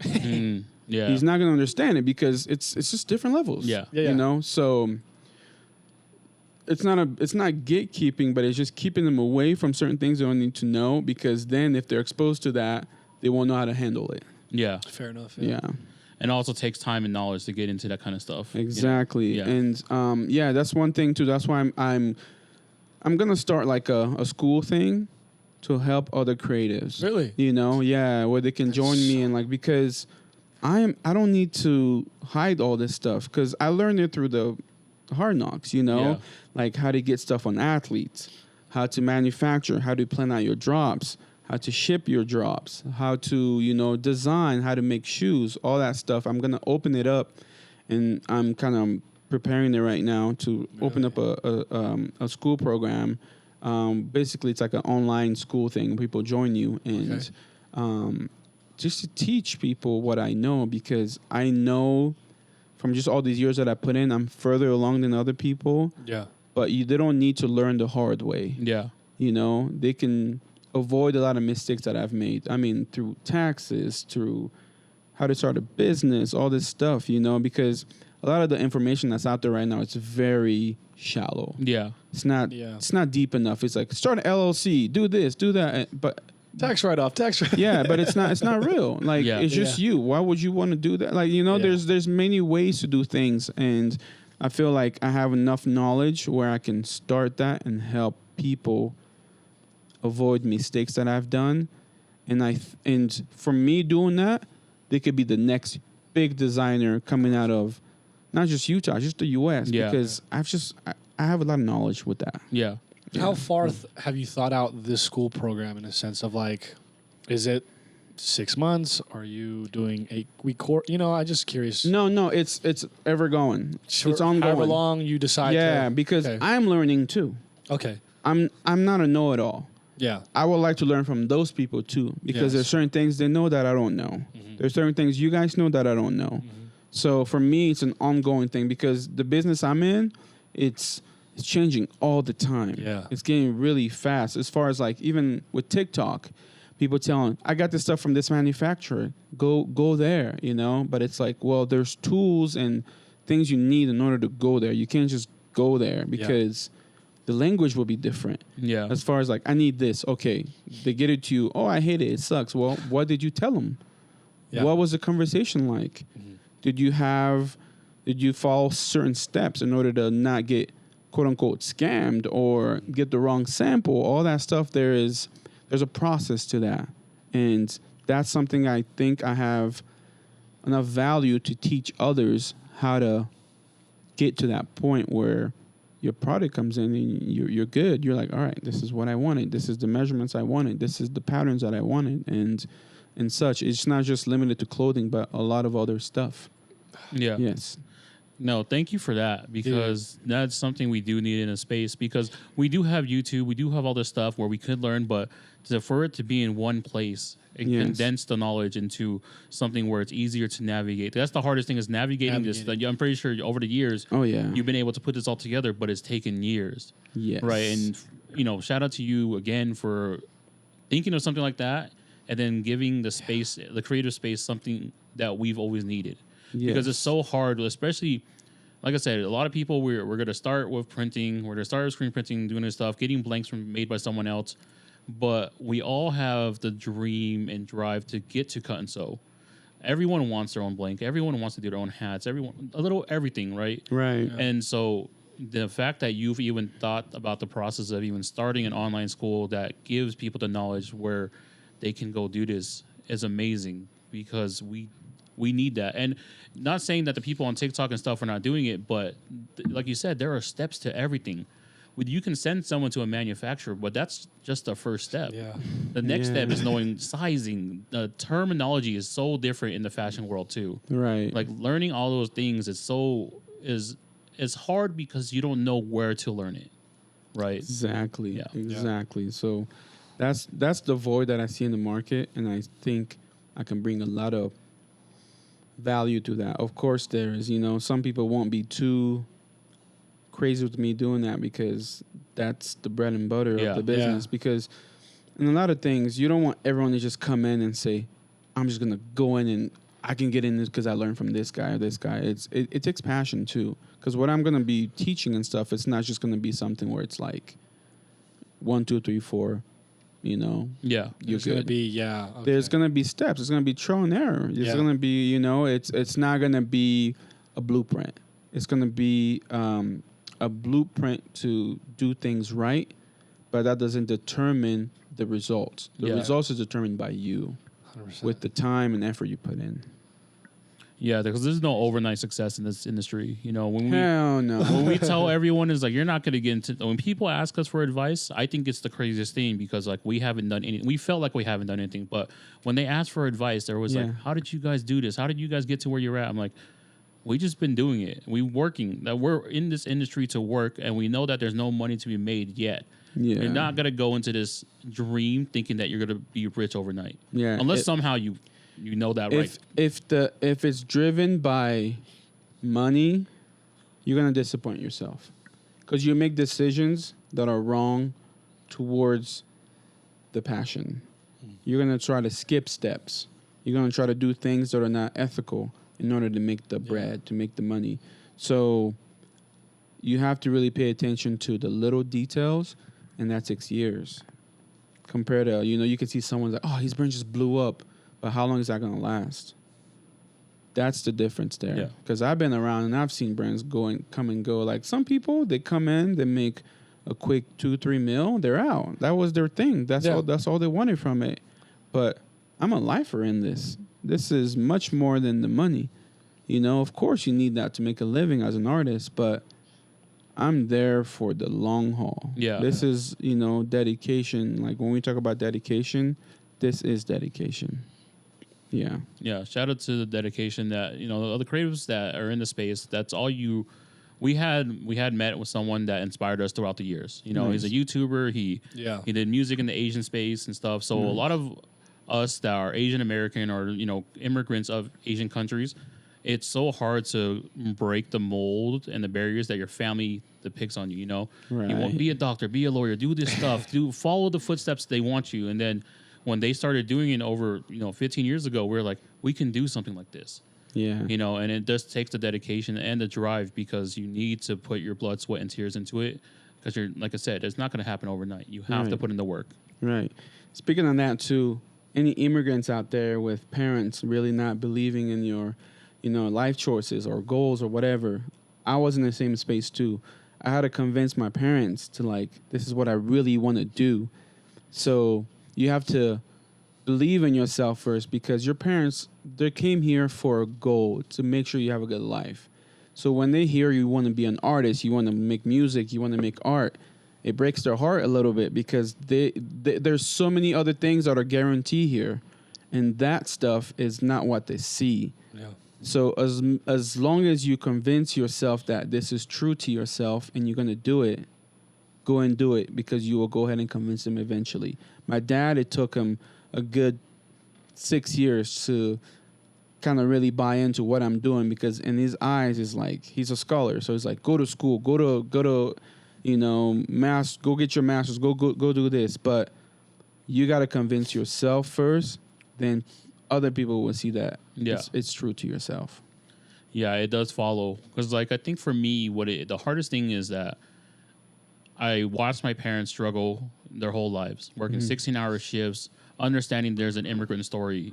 Yeah. He's not going to understand it because it's just different levels. Yeah. So it's not gatekeeping, but it's just keeping them away from certain things they don't need to know, because then if they're exposed to that, they won't know how to handle it. Yeah. Fair enough. Yeah. And it also takes time and knowledge to get into that kind of stuff. Exactly. Yeah. And that's one thing too. That's why I'm gonna start like a school thing to help other creatives. Really? Where they can join me and because I don't need to hide all this stuff, because I learned it through the hard knocks, like how to get stuff on athletes, how to manufacture, how to plan out your drops, how to ship your drops, how to, design, how to make shoes, all that stuff. I'm going to open it up, and I'm kind of preparing it right now to open up a school program. Basically, it's like an online school thing. People join you, and just to teach people what I know, because I know from just all these years that I put in, I'm further along than other people. Yeah. But they don't need to learn the hard way. Yeah. They can avoid a lot of mistakes that I've made. I mean, through taxes, through how to start a business, all this stuff, because a lot of the information that's out there right now, it's very shallow. Yeah. It's not deep enough. It's like, start an LLC, do this, do that. But tax write-off. Yeah, but it's not real. Like, it's just you. Why would you want to do that? Like, there's many ways to do things, and I feel like I have enough knowledge where I can start that and help people avoid mistakes that I've done. And for me doing that, they could be the next big designer coming out of not just Utah, just the U.S. Because I have a lot of knowledge with that. Yeah. How far have you thought out this school program in a sense of like, is it 6 months? Are you doing 8-week course? You know, I'm just curious. No, it's ever going. It's ongoing. However long you decide. Yeah, because okay. I'm learning too. Okay. I'm not a know-it-all. Yeah. I would like to learn from those people too, because Yes. there's certain things they know that I don't know. Mm-hmm. There's certain things you guys know that I don't know. Mm-hmm. So for me, it's an ongoing thing, because the business I'm in, it's changing all the time. Yeah. It's getting really fast. As far as like even with TikTok, people telling, I got this stuff from this manufacturer. Go there, you know? But it's like, well, there's tools and things you need in order to go there. You can't just go there because the language will be different. Yeah. As far as like, I need this. Okay. They get it to you. Oh, I hate it. It sucks. Well, what did you tell them? Yeah. What was the conversation like? Mm-hmm. Did you follow certain steps in order to not get quote unquote scammed or get the wrong sample? All that stuff, there's a process to that. And that's something I think I have enough value to teach others how to get to that point where your product comes in and you're good. You're like, all right, this is what I wanted. This is the measurements I wanted. This is the patterns that I wanted. And such. It's not just limited to clothing, but a lot of other stuff. Yeah. Yes. No, thank you for that, because that's something we do need in a space, because we do have YouTube, we do have all this stuff where we could learn, but for it to be in one place and condense the knowledge into something where it's easier to navigate. That's the hardest thing, is navigating this. I'm pretty sure over the years, you've been able to put this all together, but it's taken years. Yes. Right. And, you know, shout out to you again for thinking of something like that and then giving the space, the creative space, something that we've always needed. Because it's so hard, especially, like I said, a lot of people, we're going to start with printing, we're going to start with screen printing, doing this stuff, getting blanks made by someone else. But we all have the dream and drive to get to cut and sew. Everyone wants their own blank. Everyone wants to do their own hats. Everything, right? Right. Yeah. And so the fact that you've even thought about the process of even starting an online school that gives people the knowledge where they can go do this is amazing, because we need that. And not saying that the people on TikTok and stuff are not doing it, but like you said, there are steps to everything. You can send someone to a manufacturer, but that's just the first step. Yeah. The next step is knowing sizing. The terminology is so different in the fashion world too. Right. Like learning all those things is hard because you don't know where to learn it. Right. Exactly. Yeah. Exactly. So that's the void that I see in the market, and I think I can bring a lot of value to that. Of course, there is, some people won't be too crazy with me doing that, because that's the bread and butter of the business. Because in a lot of things, you don't want everyone to just come in and say, I'm just going to go in and I can get in this because I learned from this guy or this guy. It takes passion too. Because what I'm going to be teaching and stuff, it's not just going to be something where it's like 1, 2, 3, 4. Yeah. There's going to be, okay. There's going to be steps. It's going to be trial and error. It's going to be, it's not going to be a blueprint. It's going to be a blueprint to do things right, but that doesn't determine the results. The results are determined by you 100%. With the time and effort you put in. Yeah, because there's no overnight success in this industry. Hell no. When we tell everyone is like, you're not going to get into. When people ask us for advice, I think it's the craziest thing, because like we haven't done anything. We felt like we haven't done anything, but when they ask for advice, there was like, how did you guys do this? How did you guys get to where you're at? I'm like, we just been doing it. We're in this industry to work, and we know that there's no money to be made yet. Yeah. You're not going to go into this dream thinking that you're going to be rich overnight. Yeah. Unless somehow you know that right. If it's driven by money, you're gonna disappoint yourself, because you make decisions that are wrong towards the passion. You're gonna try to skip steps. You're gonna try to do things that are not ethical in order to make the bread, to make the money. So you have to really pay attention to the little details, and that takes years. Compared to, you can see someone's like, oh, his brand just blew up. But how long is that going to last? That's the difference there. Because I've been around and I've seen brands come and go. Like some people, they come in, they make a quick 2-3 mil, they're out. That was their thing. That's all they wanted from it. But I'm a lifer in this. This is much more than the money. Of course you need that to make a living as an artist, but I'm there for the long haul. Yeah. This is, dedication. Like when we talk about dedication, this is dedication. Yeah. Yeah, shout out to the dedication that the creatives that are in the space. That's all you. We had met with someone that inspired us throughout the years. Nice. He's a YouTuber. He did music in the Asian space and stuff. So a lot of us that are Asian American or immigrants of Asian countries, it's so hard to break the mold and the barriers that your family depicts on you. Right. You want be a doctor, be a lawyer, do this stuff, follow the footsteps they want you, and then when they started doing it over 15 years ago, we're like, we can do something like this. Yeah. And it just takes the dedication and the drive because you need to put your blood, sweat, and tears into it. Because you're, like I said, it's not going to happen overnight. You have to put in the work. Right. Speaking on that too, any immigrants out there with parents really not believing in your, life choices or goals or whatever, I was in the same space too. I had to convince my parents to this is what I really want to do. So you have to believe in yourself first because your parents, they came here for a goal to make sure you have a good life. So when they hear you want to be an artist, you want to make music, you want to make art, it breaks their heart a little bit because there's so many other things that are guaranteed here, and that stuff is not what they see. Yeah. So as long as you convince yourself that this is true to yourself and you're going to do it, go and do it because you will go ahead and convince them eventually. My dad, it took him a good 6 years to kind of really buy into what I'm doing because in his eyes is he's a scholar. So he's like, go to school, go to mass, go get your master's, go do this. But you got to convince yourself first, then other people will see that it's true to yourself. Yeah, it does follow. Because I think for me, the hardest thing is that I watched my parents struggle their whole lives, working 16-hour shifts, understanding there's an immigrant story,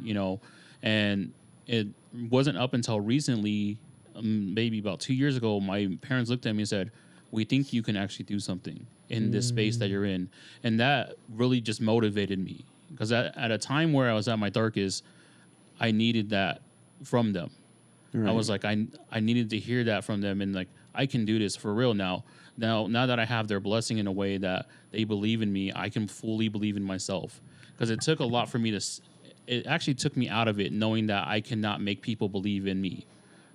and it wasn't up until recently, maybe about 2 years ago, my parents looked at me and said, we think you can actually do something in this space that you're in. And that really just motivated me because at a time where I was at my darkest, I needed that from them. Right. I was like, I needed to hear that from them. And I can do this for real now. Now that I have their blessing in a way that they believe in me, I can fully believe in myself. Because it took a lot for me it actually took me out of it knowing that I cannot make people believe in me,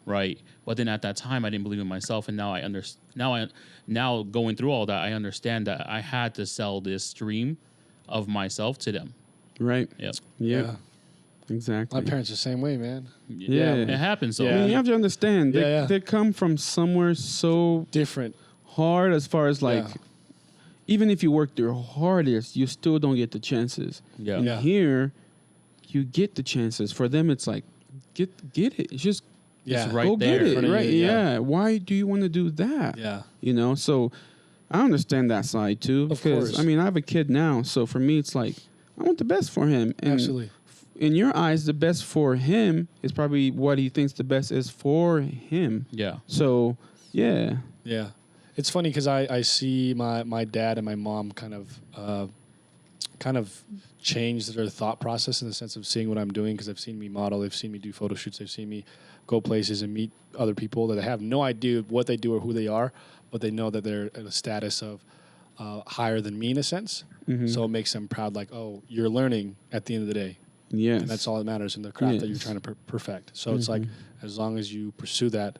right? But then at that time, I didn't believe in myself. And now going through all that, I understand that I had to sell this dream of myself to them. Right. Yep. Yeah. Exactly. My parents are the same way, man. Yeah. It happens. So. I mean, you have to understand, they come from somewhere so different. Hard as far as even if you work your hardest, you still don't get the chances. Yeah. And here, you get the chances. For them, it's get it. It's just right go there. Get it. Right. Yeah. Why do you want to do that? Yeah. So I understand that side too. Of course. I mean, I have a kid now, so for me, it's I want the best for him. And absolutely. In your eyes, the best for him is probably what he thinks the best is for him. Yeah. So, yeah. Yeah. It's funny because I see my dad and my mom kind of change their thought process in the sense of seeing what I'm doing because they've seen me model, they've seen me do photo shoots, they've seen me go places and meet other people that have no idea what they do or who they are, but they know that they're at a status of higher than me in a sense. Mm-hmm. So it makes them proud, oh, you're learning at the end of the day. Yes. And that's all that matters in the craft that you're trying to perfect. So it's as long as you pursue that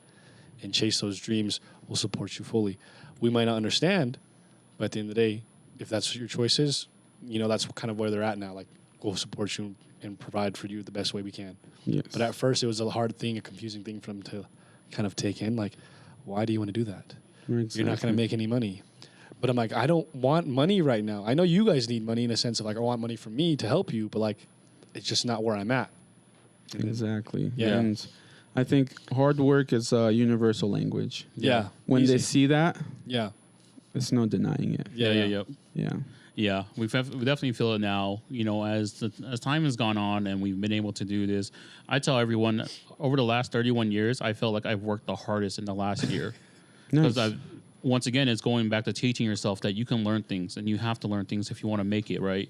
and chase those dreams, we'll support you fully. We might not understand, but at the end of the day, if that's what your choice is, that's kind of where they're at now. We'll support you and provide for you the best way we can. Yes. But at first, it was a hard thing, a confusing thing for them to kind of take in. Why do you want to do that? Exactly. You're not going to make any money. But I'm I don't want money right now. I know you guys need money in a sense of I want money from me to help you, but it's just not where I'm at. Exactly. Yeah. And I think hard work is a universal language. Yeah. When Easy. they see that, Yeah. there's no denying it. Yeah. Yeah. We definitely feel it now. As time has gone on and we've been able to do this. I tell everyone over the last 31 years, I felt like I've worked the hardest in the last year because once again, it's going back to teaching yourself that you can learn things and you have to learn things if you want to make it right.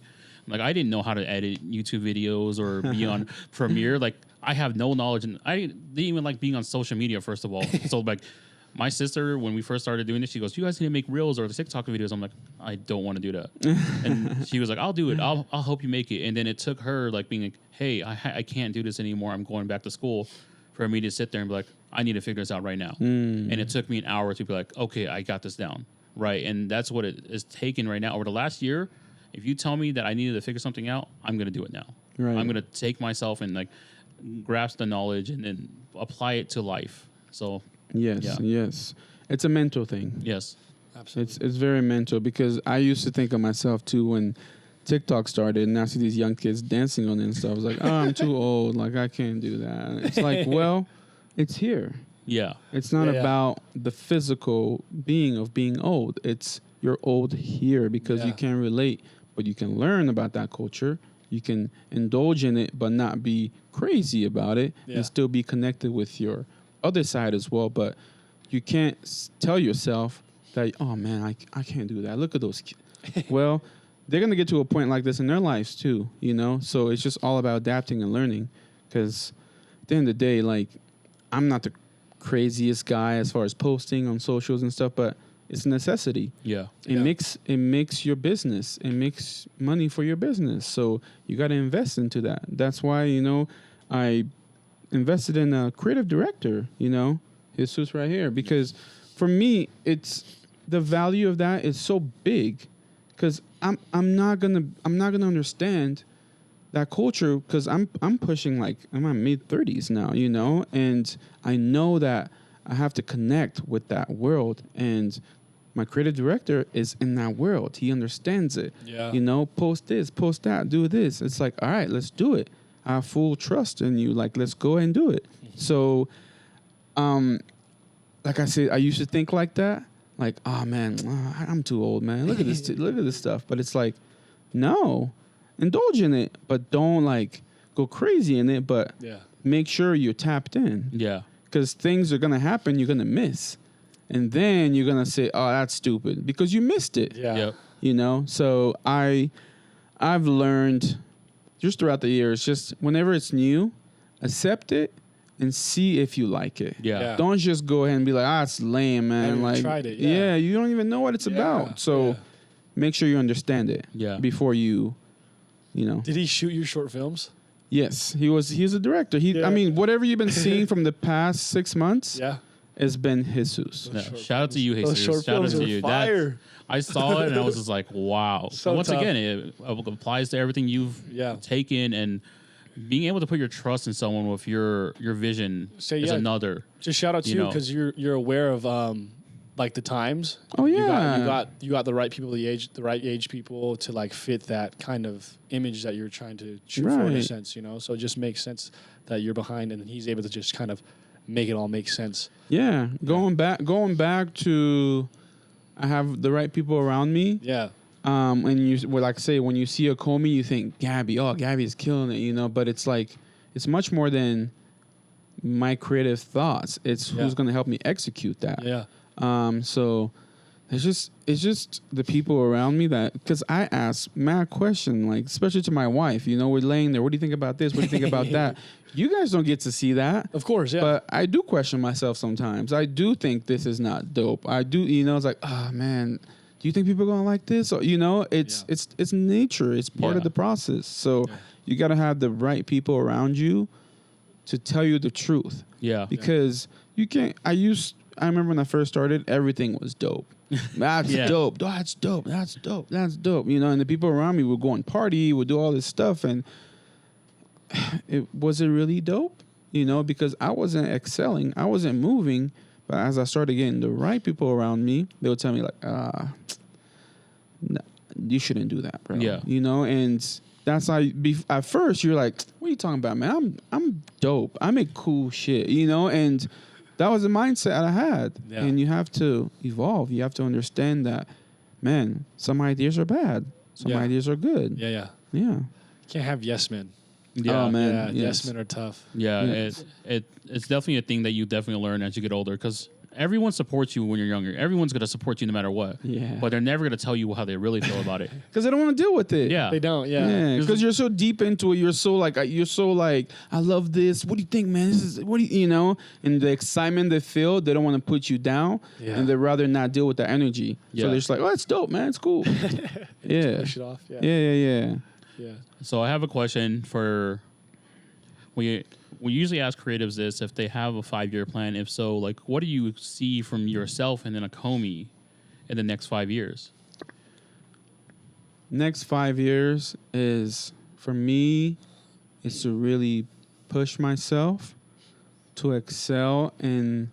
I didn't know how to edit YouTube videos or be on Premiere. I have no knowledge, and I didn't even like being on social media. First of all, so My sister, when we first started doing this, she goes, "You guys need to make reels or the TikTok videos." I'm like, "I don't want to do that." And she was like, "I'll do it. I'll help you make it." And then it took her like being like, "Hey, I can't do this anymore. I'm going back to school," for me to sit there and be like, "I need to figure this out right now." And it took me an hour to be like, "Okay, I got this down." Right. And that's what it is taken right now. Over the last year, if you tell me that I needed to figure something out, I'm going to do it now. Right. I'm going to take myself and like grasp the knowledge and then apply it to life. So Yes. It's a mental thing. yes. Absolutely. It's very mental because I used to think of myself too when TikTok started and I see these young kids dancing on it and stuff. I was like, oh, I'm too old. Like, I can't do that. It's like, well, it's here. Yeah. It's not Yeah. about the physical being of being old. It's you're old here because you Yeah. can't relate, but you can learn about that culture. You can indulge in it, but not be crazy about it Yeah. and still be connected with your other side as well. But you can't tell yourself that, oh man, I can't do that. Look at those kids. Well, they're going to get to a point like this in their lives too, you know? So it's just all about adapting and learning because at the end of the day, like, I'm not the craziest guy as far as posting on socials and stuff, but it's a necessity. Yeah. It makes your business. It makes money for your business. So you got to invest into that. That's why, you know, I invested in a creative director, you know, Jesus right here, because for me, it's the value of that is so big because I'm not gonna understand that culture because I'm pushing like I'm in my mid-30s now, you know, and I know that I have to connect with that world, and my creative director is in that world. He understands it. Yeah. You know, post this, post that, do this. It's like, all right, let's do it. I have full trust in you. Like, let's go ahead and do it. So, like I said, I used to think like that. Like, oh man, I'm too old, man. Look at this, look at this stuff. But it's like, no, indulge in it, but don't like go crazy in it. But Yeah. make sure you're tapped in, Yeah. because things are gonna happen. You're gonna miss, and then you're gonna say, oh, that's stupid because you missed it. Yeah. Yep. You know. So I've learned just throughout the years, just whenever it's new, accept it and see if you like it. Yeah. Yeah. Don't just go ahead and be like, it's lame, man. Haven't even Like, tried it, yeah. you don't even know what it's about. So Yeah. make sure you understand it. Yeah. Before you know. Did he shoot your short films? Yes, he's a director. Yeah. I mean, whatever you've been seeing from the past 6 months Yeah. has been Jesus. Yeah. short Shout out to you, Those Jesus. short Shout out films to were you. fire. I saw it and I was just like, wow. So Once tough. again, it applies to everything you've taken, and being able to put your trust in someone with your vision Say, is yeah. another. Just shout out to You you know. because you're aware of like the times. Oh, You yeah. got the right people, the right age people to like fit that kind of image that you're trying to shoot for in a Right. sense, you know. So it just makes sense that you're behind, and he's able to just kind of make it all make sense. Yeah, going back to, I have the right people around me. Yeah. And you, well, like I say, when you see a Comey, you think Gaby. Oh, Gaby is killing it, you know. But it's like, it's much more than my creative thoughts. It's who's going to help me execute that. Yeah. So it's just the people around me that, because I ask mad question, like especially to my wife. You know, we're laying there. What do you think about this? What do you think about that? You guys don't get to see that. Of course, yeah. But I do question myself sometimes. I do think this is not dope. I do, you know, it's like, oh man, do you think people are gonna like this? Or, you know, it's nature. It's part Yeah. of the process. So you got to have the right people around you to tell you the truth. Yeah. Because you can't. I remember when I first started, everything was dope. That's Yeah. dope. That's dope. That's dope. That's dope. You know, and the people around me would go and party, would do all this stuff, and was it really dope? You know, because I wasn't excelling, I wasn't moving. But as I started getting the right people around me, they would tell me like, you shouldn't do that, bro. Yeah. You know, and that's how. At first, you're like, what are you talking about, man? I'm dope. I make cool shit. You know, and that was the mindset I had. Yeah. And you have to evolve. You have to understand that, man, some ideas are bad. Some Yeah. ideas are good. Yeah. Yeah. Can't have yes men. Yeah. Oh, man. Yeah. yes. Yes men are tough. Yeah, Yes. it's definitely a thing that you definitely learn as you get older, because everyone supports you when you're younger. Everyone's gonna support you no matter what. Yeah. But they're never gonna tell you how they really feel about it. Because they don't want to deal with it. Yeah. They don't. Yeah. Yeah, because you're so deep into it. You're so like, I love this. What do you think, man? This is what do you know? And the excitement they feel, they don't want to put you down, and they'd rather not deal with that energy. Yeah. So they're just like, oh, it's dope, man. It's cool. Yeah. Push it off. Yeah. Yeah. Yeah. So I have a question for we usually ask creatives this if they have a 5-year plan. If so, like what do you see from yourself and then a Comey in the next 5 years? Next 5 years is for me is to really push myself to excel in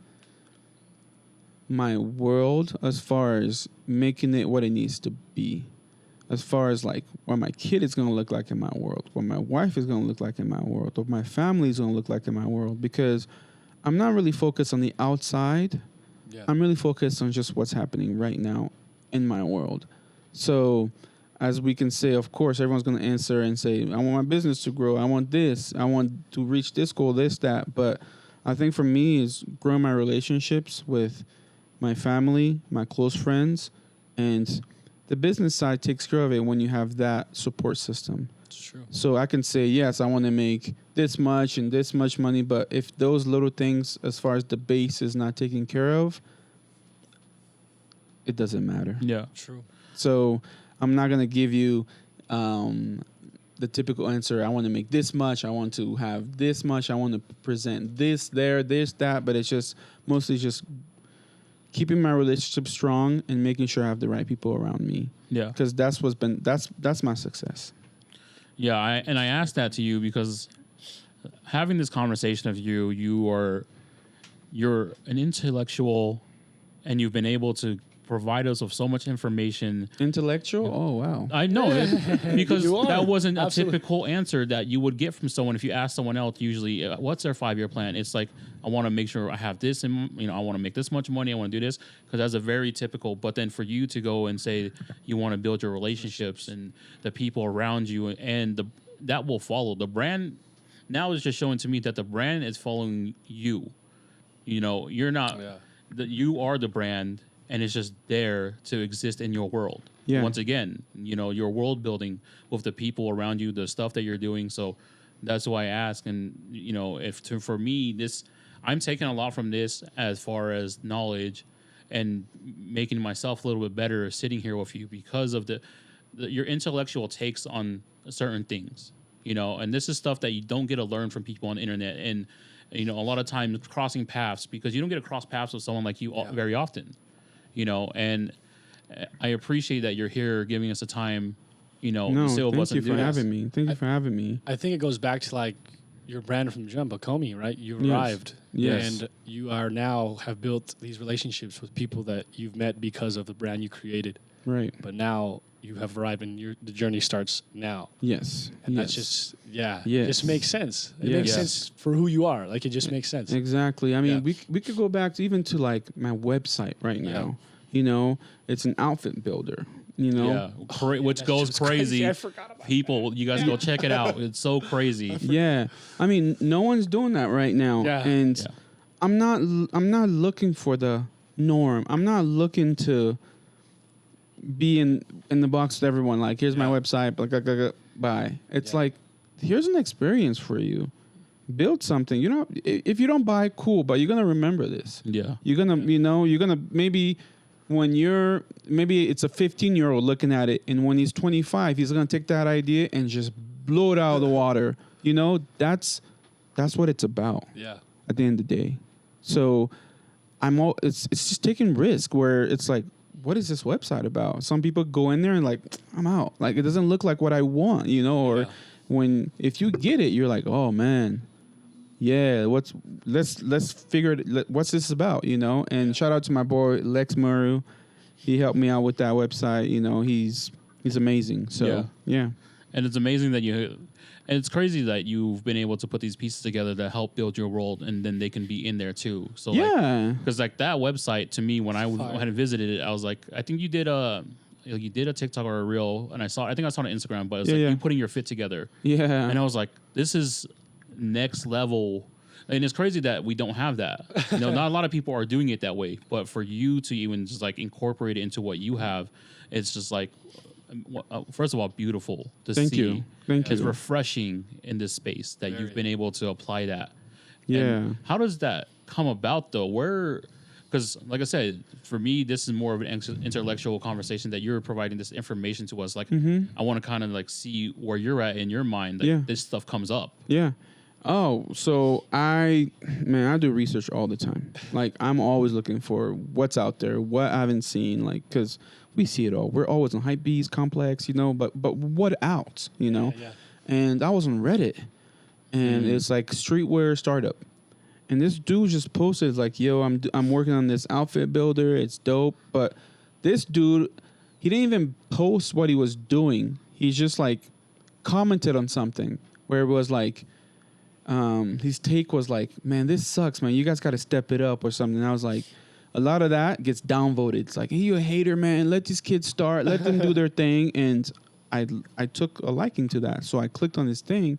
my world as far as making it what it needs to be. As far as like what my kid is going to look like in my world, what my wife is going to look like in my world, what my family is going to look like in my world, because I'm not really focused on the outside. Yeah. I'm really focused on just what's happening right now in my world. So as we can say, of course, everyone's going to answer and say, I want my business to grow. I want this. I want to reach this goal, this, that. But I think for me is growing my relationships with my family, my close friends, and the business side takes care of it when you have that support system. It's true. So I can say, yes, I want to make this much and this much money, but if those little things, as far as the base is not taken care of, it doesn't matter. Yeah. True. So I'm not going to give you the typical answer. I want to make this much. I want to have this much. I want to present this, there, this, that. But it's just mostly just keeping my relationship strong and making sure I have the right people around me. Yeah. Because that's my success. Yeah, I asked that to you because having this conversation of you're an intellectual, and you've been able to provide us with so much information. Intellectual? Oh, wow. I know because You are. that wasn't Absolutely. a typical answer that you would get from someone if you ask someone else. Usually, what's their 5-year plan? It's like, I want to make sure I have this, and I want to make this much money. I want to do this because that's a very typical. But then for you to go and say you want to build your relationships and the people around you, and that will follow the brand. Now is just showing to me that the brand is following you. You're not. Yeah. You are the brand. And it's just there to exist in your world. Yeah. Once again, your world building with the people around you, the stuff that you're doing. So that's why I ask. And, for me, I'm taking a lot from this as far as knowledge and making myself a little bit better sitting here with you because of your intellectual takes on certain things, and this is stuff that you don't get to learn from people on the internet. And, a lot of times crossing paths because you don't get to cross paths with someone like you very often. And I appreciate that you're here giving us the time, No, thank you for having me. Thank you for having me. I think it goes back to like your brand from the jump, Comey, right? You Yes. arrived. Yes. And you are now have built these relationships with people that you've met because of the brand you created. Right. But now you have arrived and the journey starts now. Yes. And yes. that's just, Yes. it just makes sense. It Yes. makes Yes. sense for who you are. Like, it just makes sense. Exactly. I mean, Yeah. we could go back to even to like my website right now. It's an outfit builder. Which goes just crazy. I forgot about People, you guys go check it out. It's so crazy. Yeah. I mean, no one's doing that right now. Yeah. And Yeah. I'm not looking for the norm. I'm not looking to be in the box with everyone. Like, here's my website, blah, blah, blah, blah, bye. It's like, here's an experience for you. Build something. If you don't buy, cool, but you're gonna remember this. Yeah. You're gonna, you're gonna maybe maybe it's a 15-year-old looking at it, and when he's 25, he's gonna take that idea and just blow it out of the water. That's what it's about. Yeah. At the end of the day. So it's just taking risk where it's like, what is this website about? Some people go in there and like, I'm out. Like, it doesn't look like what I want, or if you get it, you're like, oh man, yeah, let's figure it. What's this about, And shout out to my boy Lex Murray. He helped me out with that website. He's amazing. So yeah. And it's amazing that and it's crazy that you've been able to put these pieces together that help build your world, and then they can be in there too. So because like that website to me, when I had visited it, I was like, I think you did a TikTok or a reel, and I think I saw it on Instagram, but it was you putting your fit together. Yeah. And I was like, this is next level And it's crazy that we don't have that. Not a lot of people are doing it that way. But for you to even just like incorporate it into what you have, it's just like, first of all, beautiful to Thank see. you. Thank It's you. refreshing in this space that you've been able to apply that. Yeah. And how does that come about though? Because like I said, for me, this is more of an intellectual conversation that you're providing this information to us. Like, I want to kind of like see where you're at in your mind. Like, this stuff comes up. Yeah. Oh, so I do research all the time. Like, I'm always looking for what's out there, what I haven't seen. Like, because we see it all. We're always on Hypebeast, Complex, but what else, Yeah. And I was on Reddit, and it's like streetwear startup. And this dude just posted like, yo, I'm working on this outfit builder. It's dope. But this dude, he didn't even post what he was doing. He just like commented on something where it was like, his take was like, man, this sucks, man. You guys got to step it up or something. And I was like, a lot of that gets downvoted. It's like, hey, you a hater, man. Let these kids start. Let them do their thing. And I took a liking to that. So I clicked on this thing.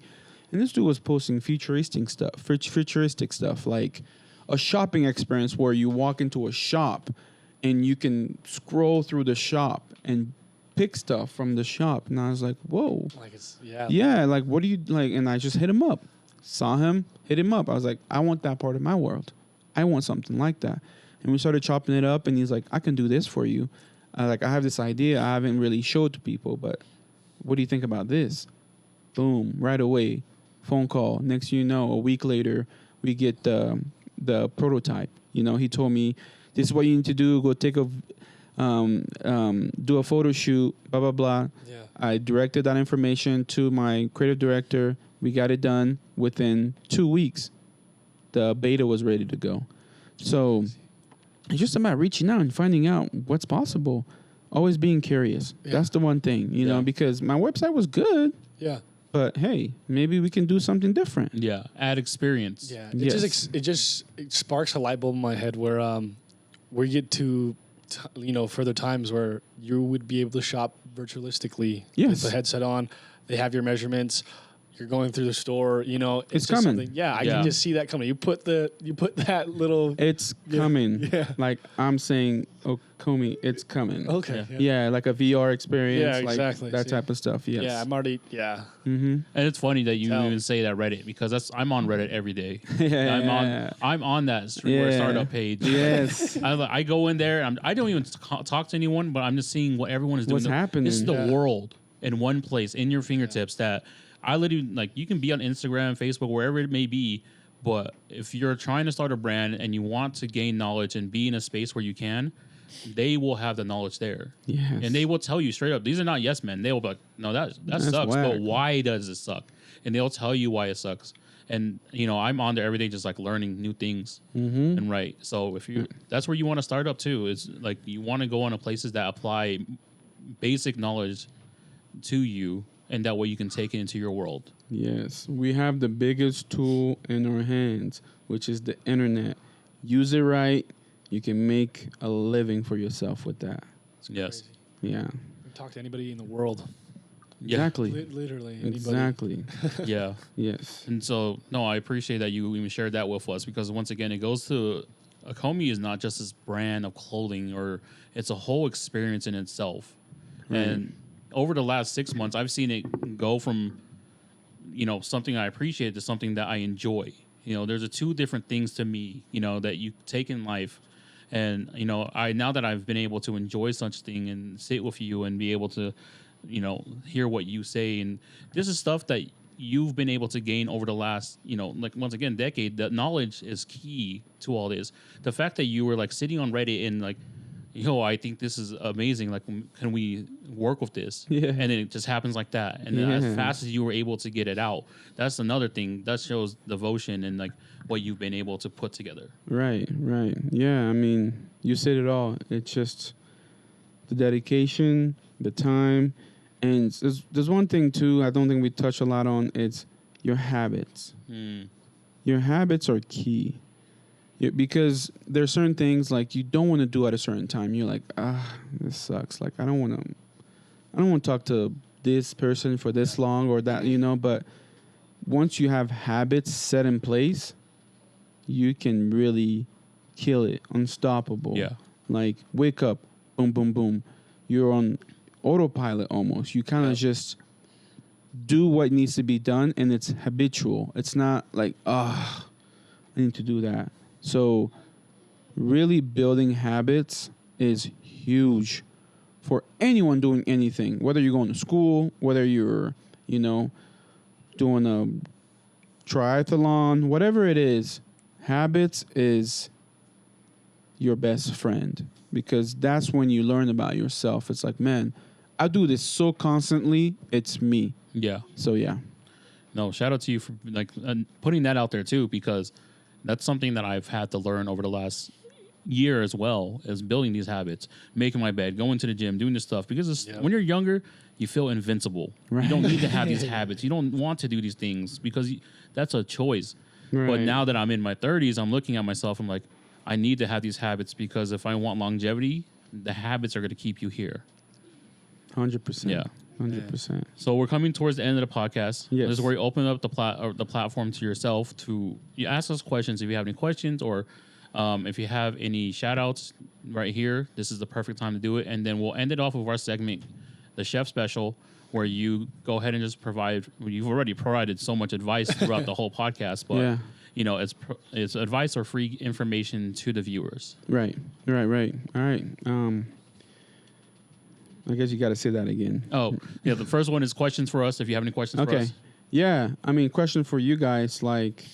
And this dude was posting futuristic stuff, like a shopping experience where you walk into a shop and you can scroll through the shop and pick stuff from the shop. And I was like, whoa. Like it's like what do you like? And I just hit him up, saw him, hit him up. I was like, I want that part of my world. I want something like that. And we started chopping it up. And he's like, I can do this for you. I have this idea I haven't really showed to people, but what do you think about this? Boom, right away. Phone call. Next thing you know, a week later, we get the prototype. He told me, this is what you need to do. Go take do a photo shoot, blah, blah, blah. Yeah. I directed that information to my creative director. We got it done within 2 weeks. The beta was ready to go. So it's just about reaching out and finding out what's possible. Always being curious. Yeah. That's the one thing, because my website was good. Yeah. But hey, maybe we can do something different. Yeah, add experience. Yeah, it sparks a light bulb in my head where we get to further times where you would be able to shop virtualistically with the headset on. They have your measurements. You're going through the store. It's coming. Yeah, I can just see that coming. You put that little. It's coming. Yeah. Like I'm saying, Comey, it's coming. Okay. Yeah, like a VR experience. Yeah, like exactly. that type of stuff. Yes. Yeah, I'm already. Yeah. Mm-hmm. And it's funny that you even say that Reddit because I'm on Reddit every day. Yeah. I'm on that streetwear startup page. Yes. I go in there. I don't even talk to anyone, but I'm just seeing what everyone is doing. What's happening? This is the world in one place in your fingertips that. I literally you can be on Instagram, Facebook, wherever it may be, but if you're trying to start a brand and you want to gain knowledge and be in a space where you can, they will have the knowledge there. Yes. And they will tell you straight up. These are not yes men. They will be like, no, that sucks, whack. but why does it suck? And they'll tell you why it sucks. And I'm on there every day just like learning new things and right. So if that's where you want to start up too. Is like you want to go on to places that apply basic knowledge to you. And that way you can take it into your world. Yes. We have the biggest tool in our hands, which is the internet. Use it right. You can make a living for yourself with that. Yes. Crazy. Yeah. You can talk to anybody in the world. Exactly. Literally. Anybody. Exactly. Yeah. Yes. And so, no, I appreciate that you even shared that with us because once again, it goes to Akomi is not just this brand of clothing or it's a whole experience in itself. Right. And over the last 6 months, I've seen it go from, something I appreciate to something that I enjoy. There's two different things to me, that you take in life. And, now that I've been able to enjoy such thing and sit with you and be able to, hear what you say. And this is stuff that you've been able to gain over the last, once again, decade. That knowledge is key to all this. The fact that you were sitting on Reddit and I think this is amazing. Can we work with this? Yeah. And then it just happens like that. And then as fast as you were able to get it out, that's another thing. That shows devotion and what you've been able to put together. Right. Yeah, I mean, you said it all. It's just the dedication, the time. And there's one thing, too, I don't think we touch a lot on. It's your habits. Your habits are key. Because there's certain things you don't want to do at a certain time. You're like, this sucks. I don't want to talk to this person for this long or that, But once you have habits set in place, you can really kill it, unstoppable. Yeah. Like, wake up, boom, boom, boom. You're on autopilot almost. You kind of just do what needs to be done, and it's habitual. It's not like, I need to do that. So really building habits is huge for anyone doing anything, whether you're going to school, whether you're, doing a triathlon, whatever it is. Habits is your best friend, because that's when you learn about yourself. It's like, man, I do this so constantly, it's me. Yeah. So yeah. No, shout out to you for putting that out there too, because that's something that I've had to learn over the last year as well, as building these habits, making my bed, going to the gym, doing this stuff. Because when you're younger, you feel invincible. Right. You don't need to have these habits. You don't want to do these things because that's a choice. Right. But now that I'm in my 30s, I'm looking at myself. I'm like, I need to have these habits, because if I want longevity, the habits are going to keep you here. 100%. Yeah. 100%. So we're coming towards the end of the podcast. Yes. This is where you open up the platform to yourself to ask us questions if you have any questions, or if you have any shout outs right here. This is the perfect time to do it. And then we'll end it off with our segment, the Chef Special, where you go ahead and just provide. You've already provided so much advice throughout the whole podcast, but it's advice or free information to the viewers. Right. All right. I guess you got to say that again. Oh, yeah. The first one is questions for us. If you have any questions for us. Yeah. I mean, question for you guys, like,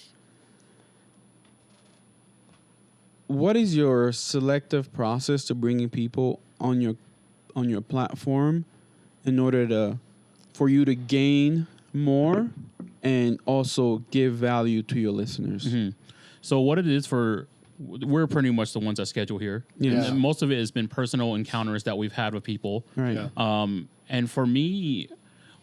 what is your selective process to bringing people on your platform in order for you to gain more and also give value to your listeners? Mm-hmm. So what it is we're pretty much the ones that schedule here. Yes. And most of it has been personal encounters that we've had with people. Right. Yeah. And for me,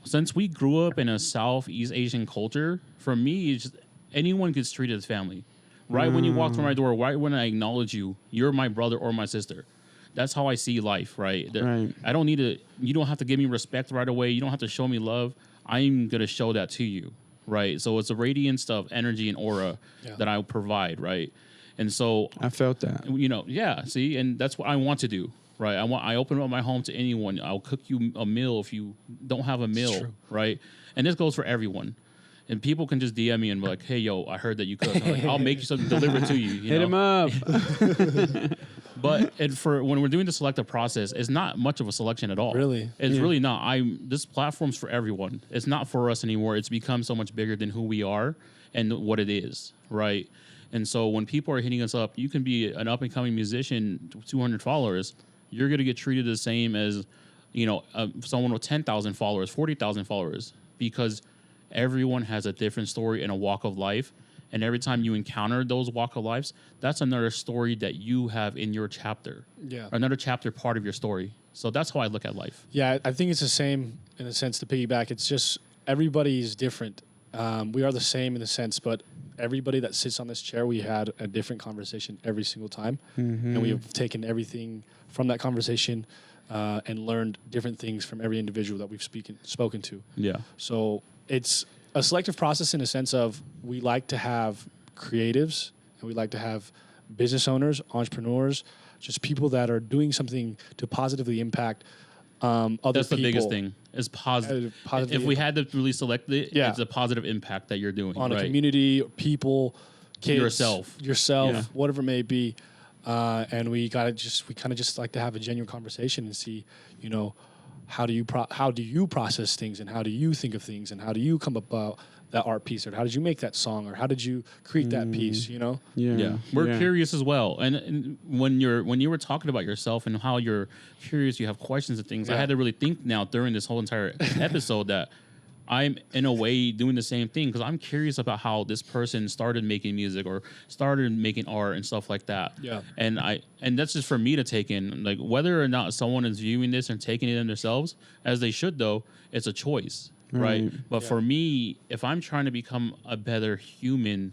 since we grew up in a Southeast Asian culture, for me, it's just, anyone gets treated as family. Right when you walk through my door, right when I acknowledge you, you're my brother or my sister. That's how I see life, right? Right. I don't need to. You don't have to give me respect right away. You don't have to show me love. I'm gonna show that to you, right? So it's a radiance of energy and aura that I provide, right? And so I felt that. See, and that's what I want to do, right? I open up my home to anyone. I'll cook you a meal if you don't have a meal, right? And this goes for everyone. And people can just DM me and be like, "Hey, yo, I heard that you cook." I'm like, I'll make you something delivered to you. Hit him up. But for when we're doing the selective process, it's not much of a selection at all. Really? It's really not. This platform's for everyone. It's not for us anymore. It's become so much bigger than who we are and what it is, right? And so when people are hitting us up, you can be an up and coming musician, 200 followers. You're going to get treated the same as, someone with 10,000 followers, 40,000 followers, because everyone has a different story and a walk of life. And every time you encounter those walk of lives, that's another story that you have in your chapter. Yeah. Another chapter part of your story. So that's how I look at life. Yeah, I think it's the same in a sense to piggyback. It's just everybody's different. We are the same in a sense, but everybody that sits on this chair, we had a different conversation every single time. Mm-hmm. And we have taken everything from that conversation and learned different things from every individual that we've spoken to. Yeah. So it's a selective process in a sense of we like to have creatives and we like to have business owners, entrepreneurs, just people that are doing something to positively impact other people. That's the biggest thing. Is positive. If we had to really select it, it's a positive impact that you're doing on a community, people, kids, yourself, whatever it may be. And we kind of just like to have a genuine conversation and see, how do you process things, and how do you think of things, and how do you come about that art piece, or how did you make that song, or how did you create that piece? Yeah. We're curious as well. And when you were talking about yourself and how you're curious, you have questions and things. I had to really think now during this whole entire episode that I'm in a way doing the same thing, because I'm curious about how this person started making music or started making art and stuff like that. Yeah. And that's just for me to take in, like, whether or not someone is viewing this and taking it in themselves, as they should, though, it's a choice, right? But for me, if I'm trying to become a better human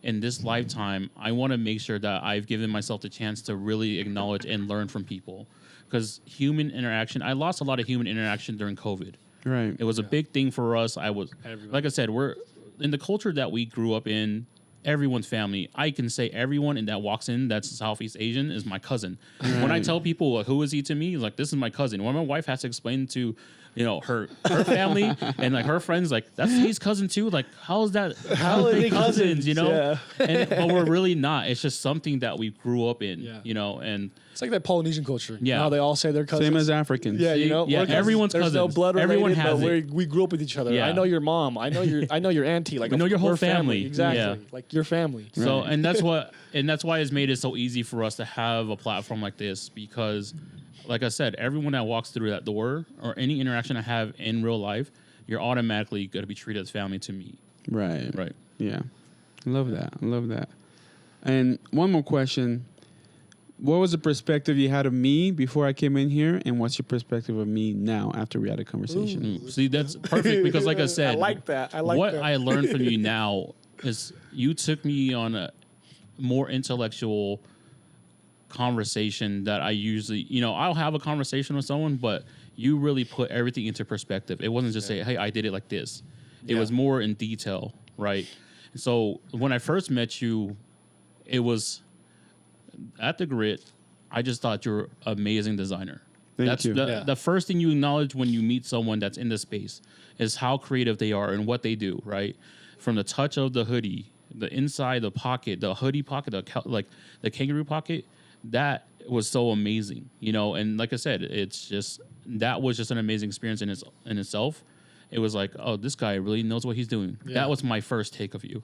in this lifetime, I want to make sure that I've given myself the chance to really acknowledge and learn from people, because human interaction, I lost a lot of human interaction during COVID. Right. It was a big thing for us. Like I said, we're in the culture that we grew up in. everyone's family. I can say everyone and that walks in that's Southeast Asian is my cousin. When I tell people like, who is he to me, like this is my cousin. When my wife has to explain to her family and like her friends, like that's his cousin too. Like how is that? How are they cousins? Yeah. But we're really not. It's just something that we grew up in. Yeah. And it's like that Polynesian culture. Yeah. How they all say they're cousins. Same as Africans. Yeah, Yeah, we're cousins. everyone's There's no cousins. blood related, Everyone has but it. we grew up with each other. Yeah. I know your mom. I know your auntie. Like We know your whole we're family. Exactly. Yeah. Like your family. So, and that's why it's made it so easy for us to have a platform like this because, like I said, everyone that walks through that door or any interaction I have in real life, you're automatically going to be treated as family to me. Right. Right. Yeah. I love that. And one more question. What was the perspective you had of me before I came in here, and what's your perspective of me now after we had a conversation? See, that's perfect because, like I said, I like that. What I learned from you now is you took me on a more intellectual conversation that I usually, I'll have a conversation with someone, but you really put everything into perspective. It wasn't just say, hey, I did it like this. It was more in detail, right? And so when I first met you, it was at the Grit. I just thought you're an amazing designer. Thank you. The first thing you acknowledge when you meet someone that's in the space is how creative they are and what they do, right? From the touch of the hoodie, the inside, the pocket, the hoodie pocket, the kangaroo pocket, that was so amazing, And like I said, that was just an amazing experience in itself. It was like, oh, this guy really knows what he's doing. Yeah. That was my first take of you.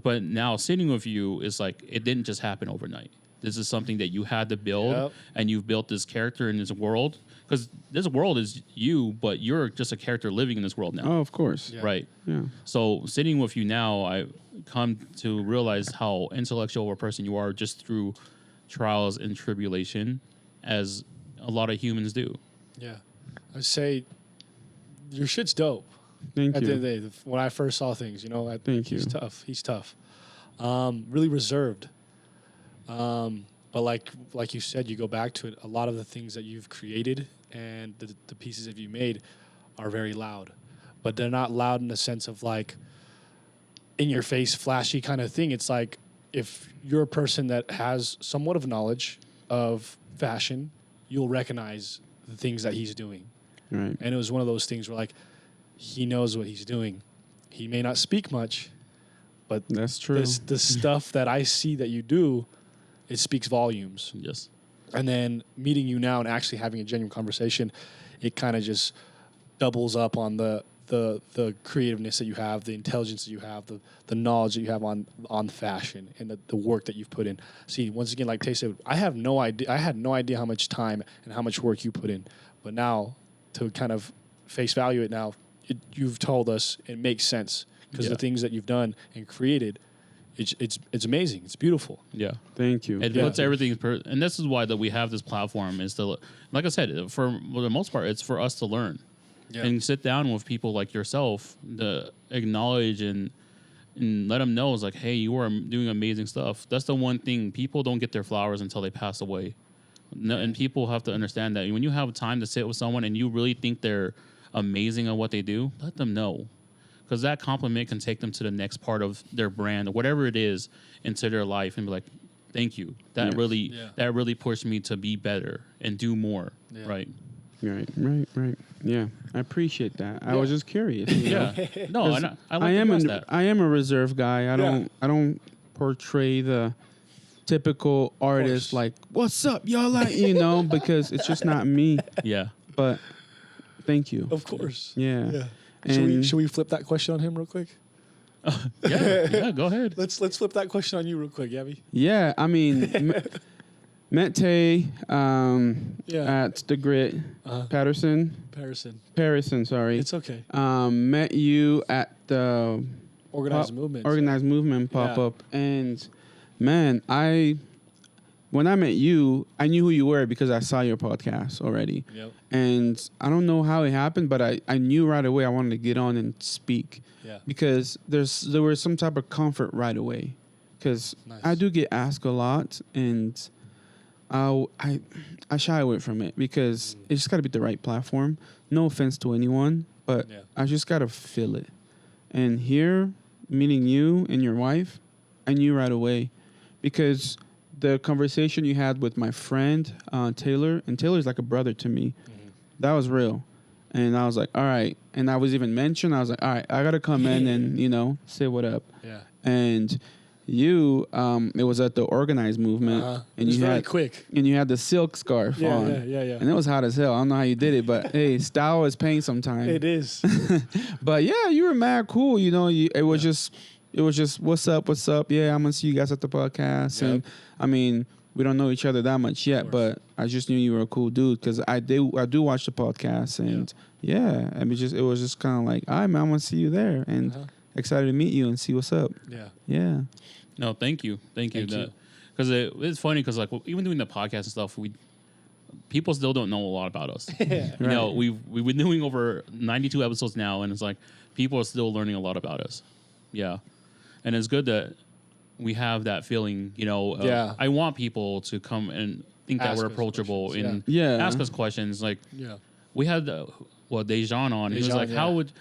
But now sitting with you is like, it didn't just happen overnight. This is something that you had to build, and you've built this character in this world. Because this world is you, but you're just a character living in this world now. Oh, of course. Yeah. Right. Yeah. So sitting with you now, I come to realize how intellectual of a person you are just through trials and tribulation, as a lot of humans do. Yeah. I'd say your shit's dope. Thank At you. the end of the day, when I first saw things, Thank he's you. tough. He's tough. Really reserved. But like you said, you go back to it. A lot of the things that you've created and the pieces that you made are very loud, but they're not loud in the sense of like in your face, flashy kind of thing. It's like if you're a person that has somewhat of knowledge of fashion, you'll recognize the things that he's doing. Right. And it was one of those things where like he knows what he's doing. He may not speak much, but That's true. the stuff that I see that you do, it speaks volumes. Yes. And then meeting you now and actually having a genuine conversation, it kind of just doubles up on the creativeness that you have, the intelligence that you have, the knowledge that you have on fashion and the work that you've put in. See, once again, like Tay said, I had no idea how much time and how much work you put in. But now, to kind of face value it now, you've told us it makes sense because the things that you've done and created, it's amazing. It's beautiful. Yeah. Thank you. It puts everything, and this is why that we have this platform is to, like I said, for the most part, it's for us to learn and sit down with people like yourself to acknowledge and let them know it's like, hey, you are doing amazing stuff. That's the one thing, people don't get their flowers until they pass away. No, and people have to understand that when you have time to sit with someone and you really think they're amazing at what they do, let them know. Because that compliment can take them to the next part of their brand or whatever it is into their life and be like, thank you. That really pushed me to be better and do more. Yeah. Right. Right. Yeah, I appreciate that. I was just curious. Yeah. No, I am a reserved guy. I don't portray the typical artist like, what's up, y'all, like, because it's just not me. Yeah. But thank you. Of course. Yeah. Should we flip that question on him real quick? Yeah, go ahead. Let's flip that question on you real quick, Gaby. Yeah, I mean, met Tay at the Grit, Patterson, sorry. It's okay. Met you at the Organized Movement pop-up. And, man, when I met you, I knew who you were because I saw your podcast already. Yep. And I don't know how it happened, but I knew right away I wanted to get on and speak. Yeah. Because there was some type of comfort right away. Because I do get asked a lot, and I shy away from it because it's just got to be the right platform. No offense to anyone, but I just got to feel it. And here, meeting you and your wife, I knew right away, because the conversation you had with my friend Taylor, and Taylor's like a brother to me. That was real. And I was like, all right. And I was even mentioned, I was like, all right, I got to come in and, say what up. Yeah. And you, it was at the organized movement. And it was you very had quick. And you had the silk scarf on. Yeah. And it was hot as hell. I don't know how you did it, but hey, style is pain sometimes. It is. But yeah, you were mad cool. It was just, what's up? Yeah, I'm going to see you guys at the podcast. Yep. And I mean, we don't know each other that much yet, but I just knew you were a cool dude because I do watch the podcast, and I mean, it was just kind of like, all right, man, I want to see you there, and excited to meet you and see what's up. Yeah. No, thank you. Because it's funny because like even doing the podcast and stuff, people still don't know a lot about us. We've been doing over 92 episodes now, and it's like people are still learning a lot about us. Yeah, and it's good that we have that feeling, I want people to come and think that we're approachable and ask us questions. Like, we had Dejan on. He was like, how would,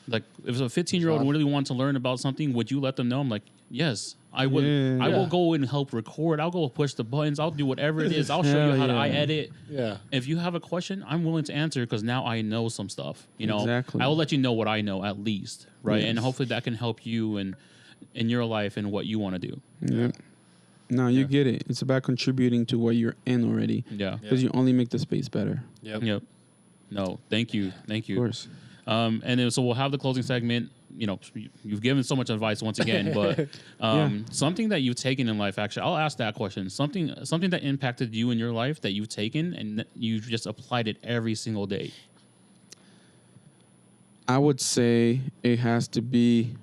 like, if a 15-year-old really wants to learn about something, would you let them know? I'm like, yes, I would. I will go and help record. I'll go push the buttons. I'll do whatever it is. I'll show you how to edit. Yeah. If you have a question, I'm willing to answer because now I know some stuff. Exactly. I will let you know what I know at least, right? Yes. And hopefully that can help you in your life and what you want to do. Yeah. No, you get it. It's about contributing to where you're in already. Yeah. Because you only make the space better. Yep. No, thank you. Of course. And then, so we'll have the closing segment. You've given so much advice once again, but something that you've taken in life, actually, I'll ask that question. Something that impacted you in your life that you've taken and you just applied it every single day. I would say it has to be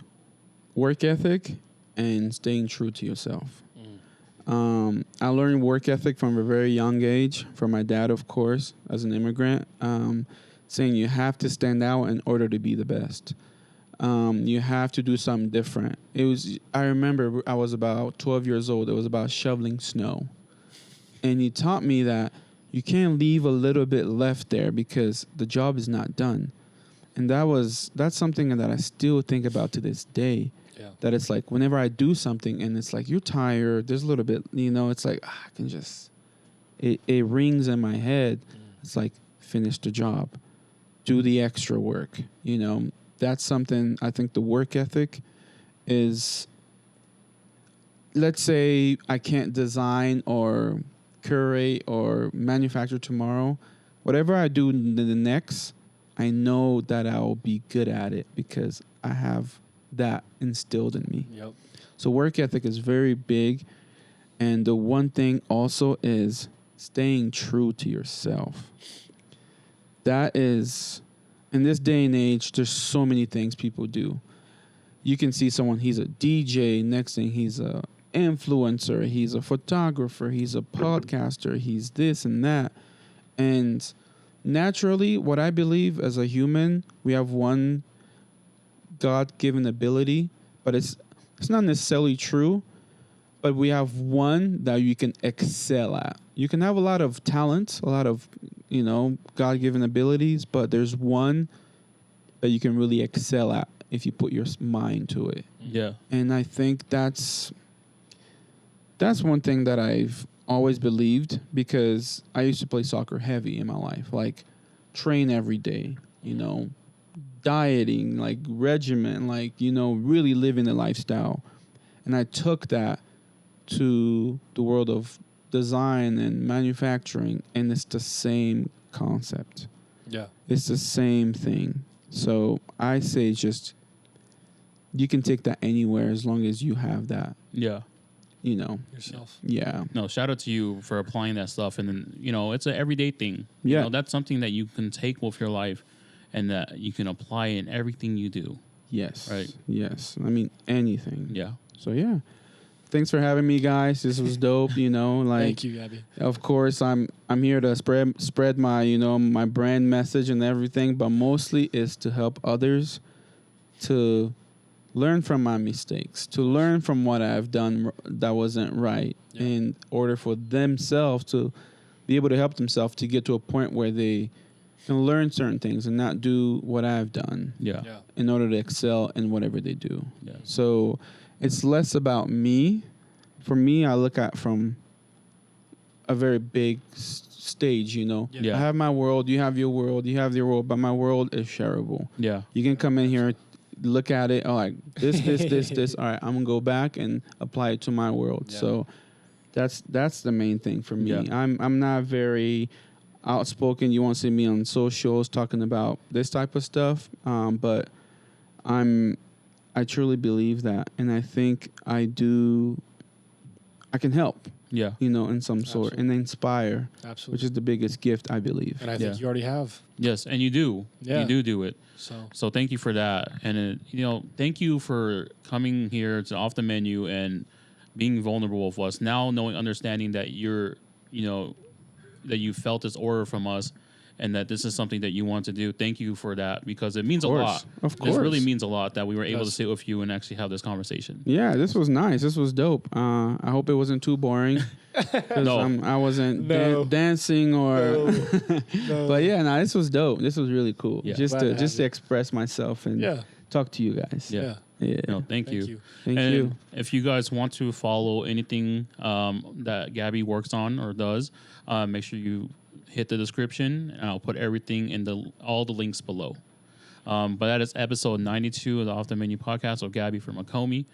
work ethic and staying true to yourself. I learned work ethic from a very young age from my dad, of course, as an immigrant, saying you have to stand out in order to be the best. You have to do something different. I remember I was about 12 years old. It was about shoveling snow. And he taught me that you can't leave a little bit left there because the job is not done. And that's something that I still think about to this day. Yeah. That it's like whenever I do something and it's like you're tired, there's a little bit, it's like I can just, it rings in my head. It's like finish the job, do the extra work. That's something I think the work ethic is. Let's say I can't design or curate or manufacture tomorrow. Whatever I do the next, I know that I'll be good at it because I have that instilled in me. Yep. So work ethic is very big. And the one thing also is staying true to yourself. That is, in this day and age, there's so many things people do. You can see someone, he's a DJ, next thing he's a influencer, he's a photographer, he's a podcaster, he's this and that. And naturally, what I believe as a human, we have one God-given ability, but it's not necessarily true, but we have one that you can excel at. You can have a lot of talent, a lot of, God-given abilities, but there's one that you can really excel at if you put your mind to it. Yeah. And I think that's one thing that I've always believed because I used to play soccer heavy in my life, like train every day, dieting, like regimen, like, really living the lifestyle. And I took that to the world of design and manufacturing, and it's the same concept. Yeah. It's the same thing. So I say just, you can take that anywhere as long as you have that. Yeah. Yourself. Yeah. No, shout out to you for applying that stuff. And then, it's an everyday thing. Yeah. That's something that you can take with your life and that you can apply in everything you do. Yes. Right. Yes. I mean, anything. Yeah. So, yeah. Thanks for having me, guys. This was dope, like. Thank you, Gaby. Of course, I'm here to spread my, my brand message and everything, but mostly is to help others to learn from my mistakes, to learn from what I've done that wasn't right, in order for themselves to be able to help themselves to get to a point where they can learn certain things and not do what I've done. Yeah. In order to excel in whatever they do. Yeah. So it's less about me. For me, I look at from a very big stage, you know. Yeah. I have my world, you have your world, you have your world, but my world is shareable. Yeah. You can come in here, look at it, oh, like this. All right, I'm gonna go back and apply it to my world. Yeah. So that's the main thing for me. Yeah. I'm not very outspoken. You won't see me on socials talking about this type of stuff. But I truly believe that, and I think I can help. Yeah. You know, in some sort, and inspire, Absolutely. which is the biggest gift, I believe. And I think Yeah. you already have. Yes, and you do. Yeah. You do it. So So thank you for that, and thank you for coming here to Off the Menu and being vulnerable with us. Now understanding that that you felt this order from us, and that this is something that you want to do. Thank you for that, because it means a lot. Of It course. really means a lot that we were able to Yes. sit with you and actually have this conversation. Yeah, this was nice. This was dope. I hope it wasn't too boring. 'Cause, No. I wasn't No. dancing or. No. But yeah, no, this was dope. This was really cool. Yeah. Just Glad to to have just to you. express myself and Yeah. talk to you guys. Yeah. Yeah. No, thank you. you. Thank and you. if you guys want to follow anything that Gabby works on or does, make sure you hit the description, and I'll put everything in all the links below. But that is episode 92 of the Off the Menu podcast with Gabby from Makomi.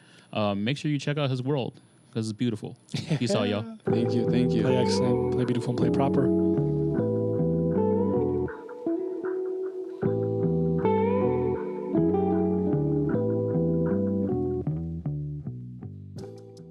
Make sure you check out his world because it's beautiful. Peace out, y'all. Thank you. Thank you. Play excellent, play beautiful, and play proper.